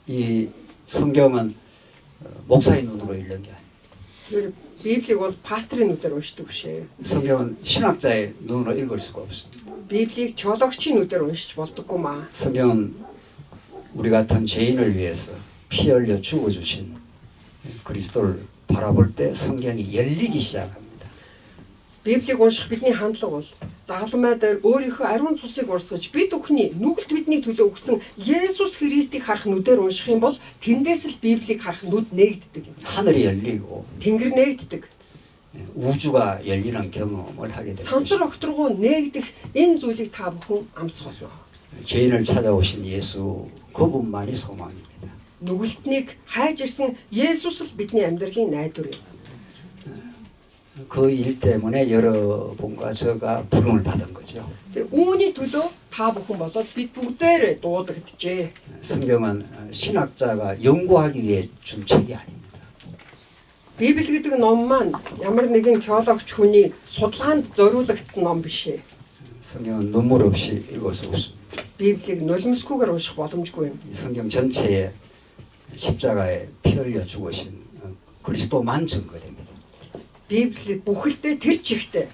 이 성경은 목사의 눈으로 읽는 게 아니에요. Тэр Библийг бол пасторын нүдээр уншдаг биш ээ. 성경은 신학자의 눈으로 읽을 수가 없습니다. Библийг теологчийн нүдээр уншиж болдоггүй маа. 성경은 우리 같은 죄인을 위해서 피 흘려 죽어주신 그리스도를 바라볼 때 성경이 열리기 시작합니다. Библийг унших бидний хандлага бол загалмай дээр өөрийнхөө ариун цусыг урсгаж бид бүхний нүгэлт бидний төлөө өгсөн Есүс Христийг харах нүдээр унших юм бол тэндээс л Библийг харах нүд нээгддэг юм. 하늘이 열리고 Тэнгэр нээгддэг. 우주가 열리는 경험을 하게 됩니다. Сансар огторгоо нээгдэх энэ зүйлийг та бүхэн амсах болно. 죄인을 찾아오신 예수 그분만이 소망입니다. Нүгэлтнийг хайж ирсэн Есүс л бидний амьдралын найдвар юм. 그 일 때문에 여러분과 제가 부름을 받은 거죠. Тэгээ үүний төлөө та бүхэн болоод бид бүгдээрээ дуудагджээ. 성경은 신학자가 연구하기 위해 준 책이 아닙니다. Библи гэдэг ном маань ямар нэгэн теологч хүний судалгаанд зориулагдсан ном биш ээ. 성경은 눈물 없이 읽을 수 없습니다. Библийг нулимсгүйгээр унших боломжгүй юм. 이 성경 전체에 십자가에 피 흘려 죽으신 그리스도만 증거됩니다. Библи бүхэлдээ тэр чигтээ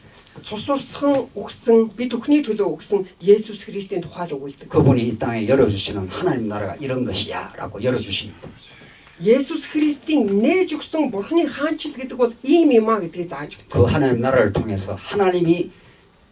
цус урсхан өгсөн бид бүхний төлөө өгсөн Есүс Христийн тухай л өгүүлдэг. 그분이 이 땅에 열어주시는 하나님 나라가 이런 것이야 라고 열어주십니다. Есүс Христийн нээж өгсөн Бурхны хаанчил гэдэг бол ийм юм а гэдгийг зааж өгдөг. 그 하나님 나라를 통해서 하나님이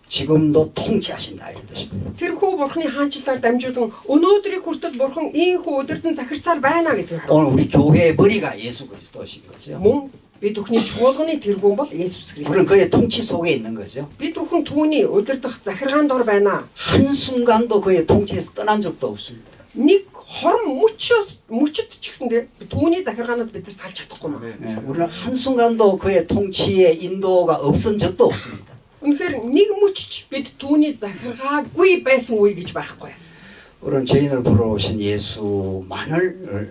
지금도 통치하신다 이런 뜻입니다. Тэрхүү Бурхны хаанчлалаар дамжуулан өнөөдрийг хүртэл Бурхан ийхүү өдөртөн захирсаар байна гэдгийг 오늘 우리 교회의 머리가 예수 그리스도신 거죠. мөн бид бүхний чуулганы тэргүүн бол Есүс Христ. 우리는 그의 통치 속에 있는 거죠. Бид бүхэн түүний удирдах захиргаанд ор байна. 한순간도 그의 통치에서 떠난 적도 없습니다. Нэг хором мөчөд ч гэсэндээ түүний захиргаанаас бид нар салж чадахгүй маа. 예, 우리는 한순간도 그의 통치의 인도가 없은 적도 없습니다. Үнэхээр нэг мөчч бид түүний захиргаагүй байсан үе гэж байхгүй. 우리는 죄인을 부러오신 예수만을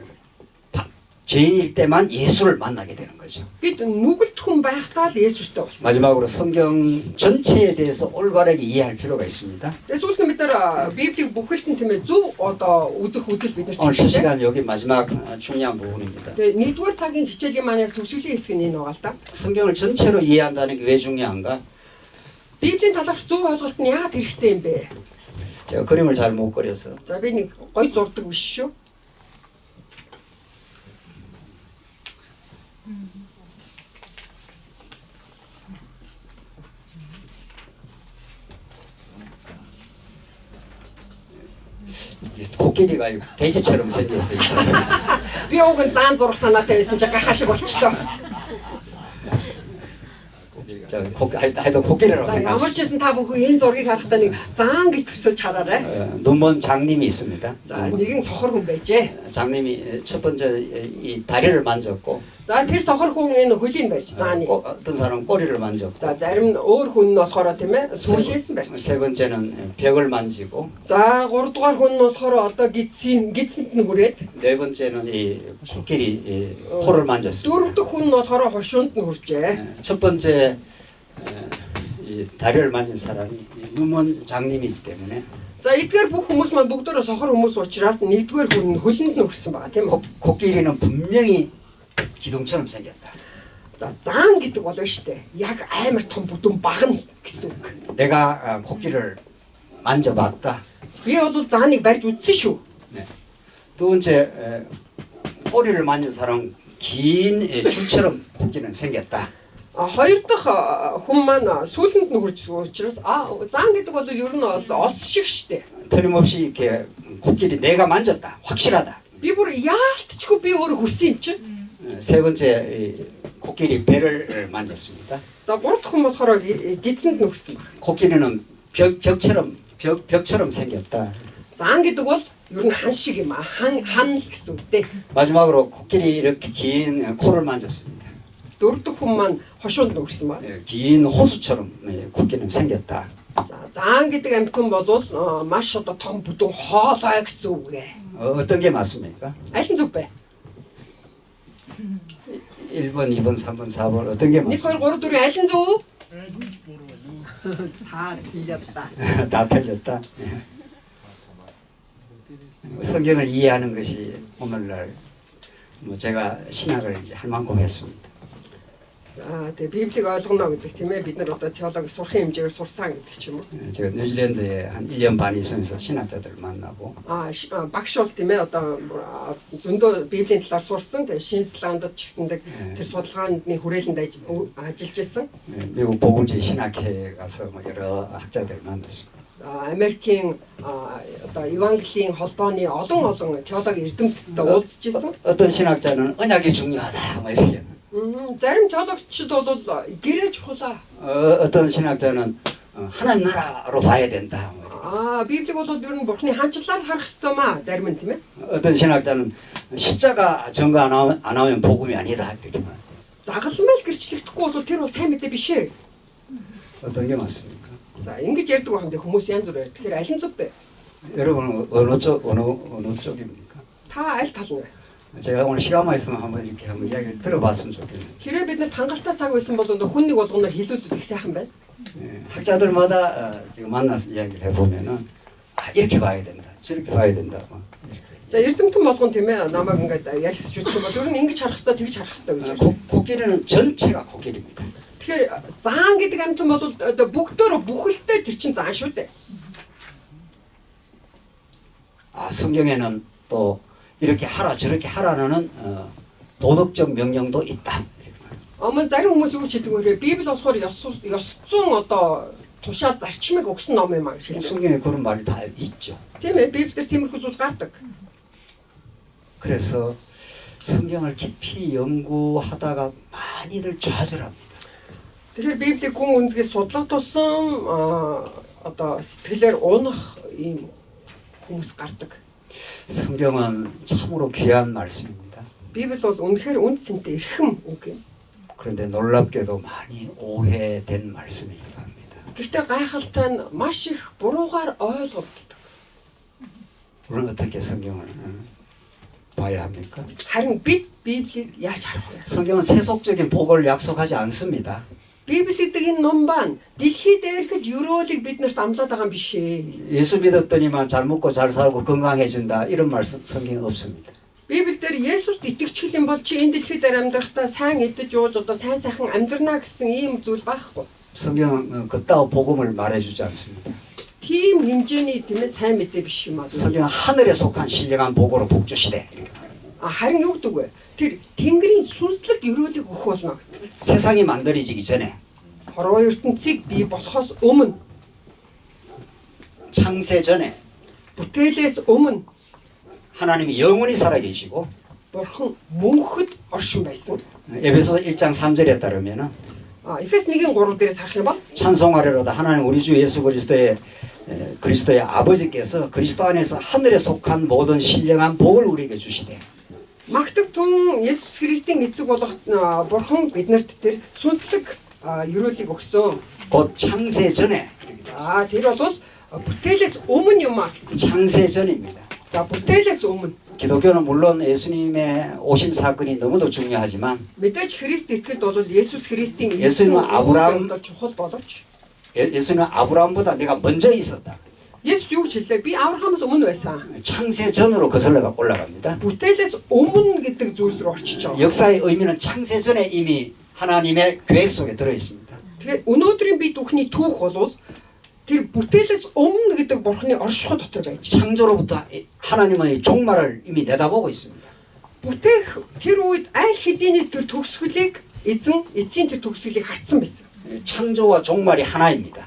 죄인일 때만 예수를 만나게 되는 거죠. Бид нүгэлт хүн байхдаа л Есүстэй болсон. 마지막으로 성경 전체에 대해서 올바르게 이해할 필요가 있습니다. Тэгээс үүлэн бид нар Библийг бүхэлд нь тийм ээ зөв одоо үзэх үзэл бид нарт 오늘 첫 хэрэгтэй. 시간 여기 마지막 중요한 부분입니다. Тэгээ нэгдүгээр цагийн хичээлийн маань яг төгсгөлийн хэсэг нь энэ байгаа л да. 성경을 전체로 이해한다는 게 왜 중요한가? Библийн талаарх зөв ойлголт нь яагаад хэрэгтэй юм бэ? 제가 그림을 잘 못 그려서 За би нэг гой зурдаг биш шүү. 코끼리가 돼지처럼 생겼어요. Би уг нь заан зурах санаатай байсан чи гахаа шиг болчихлоо. 하여튼 코끼리라고 За ямар 생각하시죠. ч байсан та бүхэн энэ зургийг харахтаа нэг заан гэж төсөж хараарай. 눈먼 장님이 있습니다. За нэгэн сохор хүн байжээ. 장님이 첫 번째 이 다리를 만졌고 За тэр сохор хүн энэ хөлийн барьж зааны. 어떤 사람은 꼬리를 만졌고 За зарим нь өөр хүн нь болохоор тийм ээ сүүлээс нь барьж. 세 번째는 벽을 만지고 За 3 дугаар хүн нь болохоор одоо гидсэнд нь хүрээд. 네 번째는 이 코끼리 이 코를 만졌습니다. 4 дахь хүн нь болохоор хошуунд нь хүрчээ. 첫 번째 이 다리를 만진 사람이 눈먼 장님이기 때문에 За эдгээр бүх хүмүүс маань бүгдөө сохор хүмүүс учраас нэгдүгээр хүн нь хөлөнд нь хүрсэн байгаа тийм үү? 코끼리는 분명히 기둥처럼 생겼다. За заан гэдэг бол шүү дээ. Яг амар том бүдүүн багна гэсэн үг. 내가 코끼리를 만져봤다. Би бол зааныг барьж үзсэн шүү. 네. 두 번째 꼬리를 만진 사람은 긴 줄처럼 코끼리는 생겼다. Хоёр дахь хүн маань сүүлэнд нь хүрч учраас заан гэдэг бол ер нь олс шиг шүү дээ. 틀림없이 이렇게 코끼리 내가 만졌다. 확실하다. Би бүр яалтчгүй би өөрөө хүрсэн юм чинь. 세 번째 이 코끼리 배를 만졌습니다. За 3 дахь хүн болохоор гидсэнд нь хүрсэн баг. 코끼리는 벽처럼 생겼다. Заан гэдэг бол ер нь хан шиг юм а. хан гэсэн үг дээ. 마지막으로 코끼리 이렇게 긴 코를 만졌습니다. 4 дахь хүн маань хошуунд нь хүрсэн баг. 긴 호수처럼 코끼리는 생겼다. За заан гэдэг амьтан бол маш одоо том бүдүүн хоолой гэсэн үг ээ. 어떤 게 맞습니까? Аль нь зөв бэ? 1번, 2번, 3번, 4번 어떤 게 1 2 3 맞습니까? 4 аль нь зөв? 다 틀렸다. 다 틀렸다. 성경을 이해하는 것이 오늘날 뭐 제가 신학을 이제 할 만큼 했습니다. Тэгээ Библийг ойлгоно гэдэг тийм ээ бид нар одоо теологи сурахын хэмжээгээр сурсан гэдэг ч юм уу. 제가 뉴질랜드에 한 1년 반 있으면서 신학자들 만나고 Багш бол тийм ээ одоо зөндөө Библийн талаар сурсан. Тэгээ Шинзландд ч гэсэндээ тэр судалгааны хүрээлэнд ажиллаж байсан. 미국 복음주의 신학회에 가서 뭐 여러 학자들 만났습니다. Америкийн одоо Евангелийн холбооны олон теологи эрдэмтдтэй уулзж байсан. 어떤 신학자는 언약이 중요하다 뭐 이렇게. Зарим теологчид бол гэрээ чухлаа. 어떤 신학자는 하나님 나라로 봐야 된다. 뭐. Библийг бол ер нь Бурхны хаанчлалаар харах ёстой маа зарим нь тийм ээ. 어떤 신학자는 십자가 증거 안 하면 복음이 아니다 이렇게 말. Загалмай гэрчлэгдэхгүй бол тэр бол сайн мэдээ биш ээ. 어떤 게 맞습니까? За ингэж ярьдаг байх юм дэ хүмүүс янз бүр. Тэгэхээр аль нь зөв бэ? 여러분 어느 쪽입니까? Та аль тал нь вэ? 제가 오늘 시간만 있으면 한번 이렇게 한번 이야기를 들어봤으면 좋겠네요. Хэрвээ бид нарт хангалттай цаг байсан бол хүн нэг болгоноор хэлүүлдэг их сайхан байна. 학자들마다 지금 만나서 이야기를 해보면은 이렇게 봐야 된다, 저렇게 봐야 된다. 뭐 이렇게. За эрдэмтэн болгон тийм ээ намайг ингээд ялцж үзэх юм бол ер нь ингэж харах хэрэгтэй тэгж харах хэрэгтэй гэж ярьж байна. 코끼리는 전체가 코끼리입니다. Тэгэхээр заан гэдэг амьтан бол одоо бүгдөө бүхэлдээ тэр чин заан шүү дээ. 성경에는 또 이렇게 하라 저렇게 하라는 도덕적 명령도 있다. Өмнө зарим хүмүүс юу гэж хэлдэг вэ? Библи болохоор ёс зүйн одоо тушаал зарчмыг өгсөн ном юм аа гэж хэлдэг. 성경에 그런 말이 다 있죠. Тийм ээ, Библиэр тиймэрхүү зүйл гардаг. 그래서 성경을 깊이 연구하다가 많이들 좌절합니다. Тэгэхээр Библийг гүн үнзгээ судлах тусам одоо сэтгэлээр унах ийм хүмүүс гардаг. 성경은 참으로 귀한 말씀입니다. Библи бол үнэхээр үнд сэнтэй эрхэм үг юм. 그런데 놀랍게도 많이 오해된 말씀이기도 합니다. Гэхдээ гайхалтай нь маш их буруугаар ойлгогддог. 우리는 어떻게 성경을 봐야 합니까? Харин бид Библийг яаж харах вэ? 성경은 세속적인 복을 약속하지 않습니다. Библи гэдэг энэ ном байна. Дэлхий дээрх ерөөлийг биднэрт амлаад байгаа юм биш ээ. 예수 믿었더니만 잘 먹고 잘 살고 건강해진다 이런 말씀 성경에 없습니다. Библиэлд Есүст итгэж хэл юм бол чи энэ дэлхий дээр амьдрахдаа сайн идэж ууж одоо сайн сайхан амьдрнаа гэсэн ийм зүйл байхгүй. 성경은 그따위 복음을 말해주지 않습니다. Тийм хэмжээний тийм ээ сайн мэдээ биш юм аа. 성경은 하늘에 속한 신령한 복으로 복주시되 이렇게 말합니다. Харин юу гэдэг вэ? Тэр Тэнгэрийн сүнслэг ерөөлийг өгөх болно гэдэг. 세상이 만들어지기 전에 Хорвоо ертөнцийг бий болохоос өмнө 창세 전에 бүтээлээс өмнө 하나님이 영원히 살아계시고 Бурхан мөнхөд оршин байсан. 에베소 1장 3절에 따르면은 Эфес 1:3 дээрээс харах юм бол 찬송하리로다 하나님 우리 주 예수 그리스도의 아버지께서 그리스도 안에서 하늘에 속한 모든 신령한 복을 우리에게 주시되 магтаг тун Есүс Христийн эцэг болох Бурхан биднэрт тэр сүнслэг ерөөлийг өгсөн. 곧 창세 전에 이렇게 되었습니다. Тэр бол бүтээлээс өмнө юм аа гэсэн. 창세 전입니다. За бүтээлээс өмнө. 기독교는 물론 예수님의 오심 사건이 너무도 중요하지만 Мэдээж Христ итгэлд бол Есүс Христийн 예수님은 아브라함 чухал боловч 예수님은 아브라함보다 내가 먼저 있었다. Есүс юу гэж хэллээ? Би Авраамаас өмнө байсан. 창세 전으로 거슬러 올라갑니다. бүтээлээс өмнө гэдэг зүйл рүү орчиж байгаа. 역사의 의미는 창세 전에 이미 하나님의 계획 속에 들어 있습니다. Тэгэхээр өнөөдрийн бид бүхний түүх бол тэр бүтээлээс өмнө гэдэг Бурханы оршихуй дотор байж байна. 창조로부터 하나님은 종말을 이미 내다보고 있습니다. Бүтээх тэр үед аль хэдийн тэр төгсгөлийг эцсийн тэр төгсгөлийг харсан байсан. 창조와 종말이 하나입니다.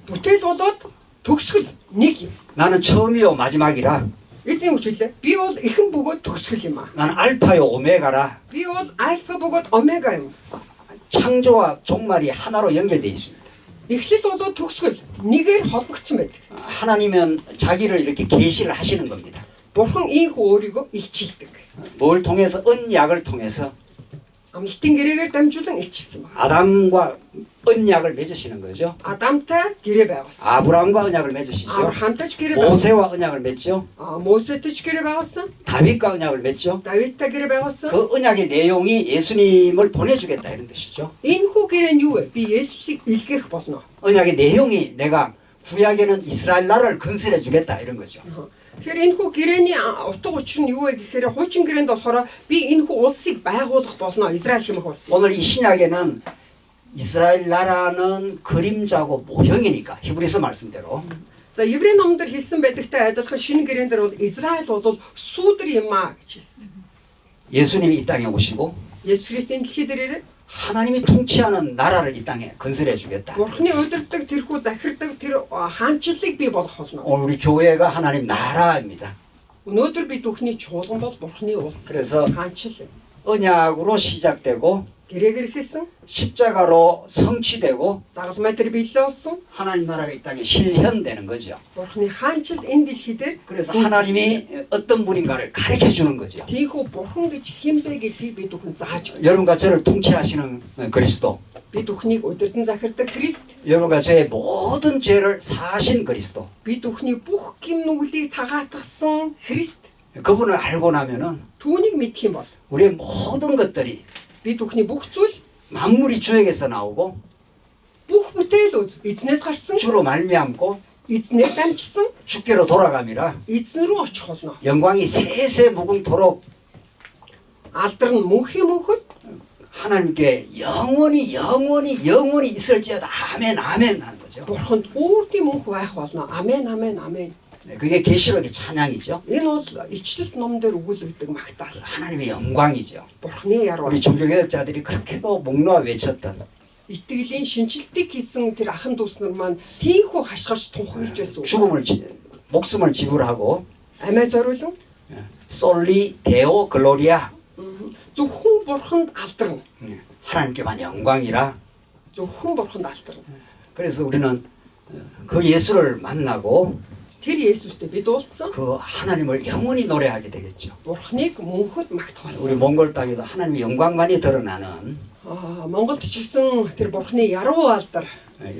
Бүтээл болоод төгсгөл нэг юм. 나는 처음이요 마지막이라. Эзэн үг хэлээ. Би бол эхэн бөгөөд төгсгөл юм аа. 나는 알파요 오메가라. Би бол альфа бөгөөд омега юм. 창조와 종말이 하나로 연결되어 있습니다. Эхлэл болоод төгсгөл нэгээр холбогдсон байдаг. 하나님은 자기를 이렇게 계시를 하시는 겁니다. Бурхан ийхүү өөрийгөө илчилдэг. 뭘 통해서 언약을 통해서 Амлалтын гэрээгээр дамжуулан илчилсэн байна. 아담과 언약을 맺으시는 거죠. Адамтай гэрээ байгуулсан. 아브라함과 언약을 맺으시죠. Авраамтай ч гэрээ байгуулсан. 모세와 언약을 맺죠. Мосетэй ч гэрээ байгуулсан. 다윗과 언약을 맺죠. Давидтай гэрээ байгуулсан. 그 언약의 내용이 예수님을 보내주겠다 이런 뜻이죠. Энэхүү гэрээ нь юу вэ? Би Есүсийг илгээх болно. 언약의 내용이 내가 구약에는 이스라엘 나라를 건설해 주겠다 이런 거죠. Тэгэхээр энэ хүү гэрээний утга учир нь юу вэ гэхээр хуучин гэрээнд болохоор би энэ хүү улсыг байгуулах болно Израиль хэмээх улсыг. 오늘 이 신약에는 이스라엘 나라는 그림자고 모형이니까 히브리서 말씀대로 За еврей номдэр хэлсэн байдагтай адилхан шинэ гэрээн дээр бол Израиль бол сүүдэр юм а гэж хэлсэн. 예수님이 이 땅에 오시고 Есүс Христийн дэлхий дээр ирээд 하나님이 통치하는 나라를 이 땅에 건설해 주겠다. Бурхны удирддаг тэрхүү захирдаг тэр хаанчлалыг бий болгох болно. 오늘 우리 교회가 하나님 나라입니다. Өнөөдөр бид бүхний чуулган бол Бурхны улс. 그래서 хаанчлал. 언약으로 시작되고 Гэрээгээр хэлсэн, 십자가로 성취되고 загалмай тэр биелээ болсон. 하나님 나라가 이 땅에 실현되는 거죠. Бурхны хаанчлал энэ дэлхий дээр 그래서 하나님이 어떤 분인가를 가르쳐 주는 거죠. тийхүү Бурхан гэж хэн бэ гэдгийг бид бүхэн зааж өгнө. 여러분과 저를 통치하시는 그리스도, Бид бүхнийг удирдан захирдаг Христ, 여러분과 저의 모든 죄를 사하신 그리스도, бид бүхний бүх гим нүглийг цагаатгсан Христ 그분을 알고 나면은 түүнийг мэдэх юм бол 우리의 모든 것들이 бид бүхний бүх зүйл 만물이 주에게서 나오고 бүх бүтээлүүд эзнээс гарсан, 주로 말미암고 эзнээр дамжсан, 주께로 돌아감이라 эзэн рүү очих болно. 영광이 세세 무궁토록 Алдар нь мөнхийн мөнхөд 하나님께 영원히 있을지어다. 아멘 아멘 하는 거죠. Бурханд үрдийн мөнх байх болно. Амен, амен, амен. 네, 그게 계시록의 찬양이죠. Энэ бол ичлэл ном дээр өгүүлэгдэг магтаал. 하나님의 영광이죠. Бурхны яруу. 우리 종교개혁자들이 그렇게도 목 놓아 외쳤던 Итгэлийн шинжилтийг хийсэн тэр ахан дүүс нар маань тийхүү хашгирч тунхаглаж байсан. 목숨을 지불하고 Амиа зориулсан. 솔리 데오 글로리아 Зөвхөн Бурханд алдарна. 하나님께만 영광이라. Зөвхөн Бурханд алдарна. 그래서 우리는 그 예수를 만나고 Тэр Есүстэй бид уулзсан. 그 하나님을 영원히 노래하게 되겠죠. Бурхныг мөнхөд магтах 우리 болсон. 몽골 땅에도 하나님의 영광만이 드러나는 Монголд ч гэсэн тэр Бурхны яруу алдар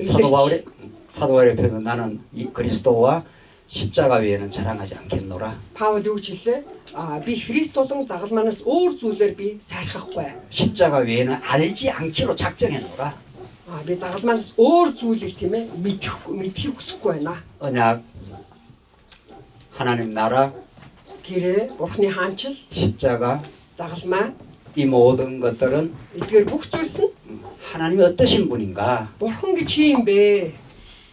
사도 바울의 표현 나는 이 그리스도와 십자가 외에는 자랑하지 않겠노라. Паул юу гэж хэллээ? Би Христ болон загалмаанаас өөр зүйлээр би сайрхахгүй. 십자가 외에는 알지 않기로 작정해놓으라. Би загалмаанаас өөр зүйлийг тийм ээ мэдхийг хүсэхгүй байна. 언약, 하나님 나라, Гэрээ, Бурхны хаанчил, 십자가 загалмай 이 모든 것들은 эдгээр бүх зүйлс нь 하나님이 어떠신 분인가 Бурхан гэж чи юм бэ?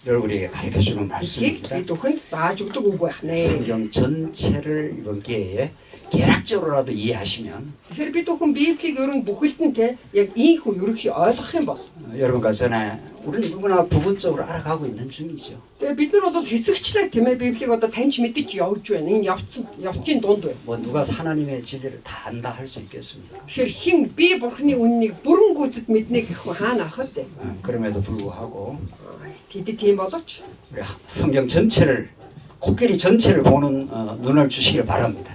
를 우리에게 가르쳐주는 Эцгийг 말씀입니다. бид бүхэнд зааж өгдөг үг байх нэ. 성경 전체를 이번 기회에 개략적으로라도 이해하시면 Тэгэхээр бид бүхэн Библийг ер нь бүхэлдэнтэй яг ийхүү ерөнхий ойлгох юм бол 여러분과 전에 우리는 누구나 부분적으로 알아가고 있는 중이죠. тэгээ бид нар бол хэсэгчлээ тийм ээ Библийг одоо таньж мэдэж явж байна. Энэ явцын дунд байна. 뭐 누가 하나님의 진리를 다 안다 할 수 있겠습니까? Тэгэхээр хэн би Бурханы үннийг бүрэн гүйцэд мэднэ гэх хүн хаана ахад вэ? 그럼에도 불구하고 Тэд тийм боловч 우리 성경 전체를 코끼리 전체를 보는 눈을 주시길 바랍니다.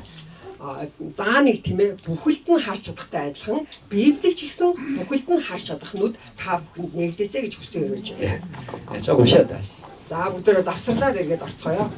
заа нэг тийм ээ бүхэлд нь харж чадахтай адилхан Библийг ч гэсэн бүхэлд нь харж чадах нүд та бүхэнд нэгдээсэй гэж хүсэж өрөөж байна. 조금 쉬었다 하시죠. За бүгдөө завсарлаад эргээд орцгоё.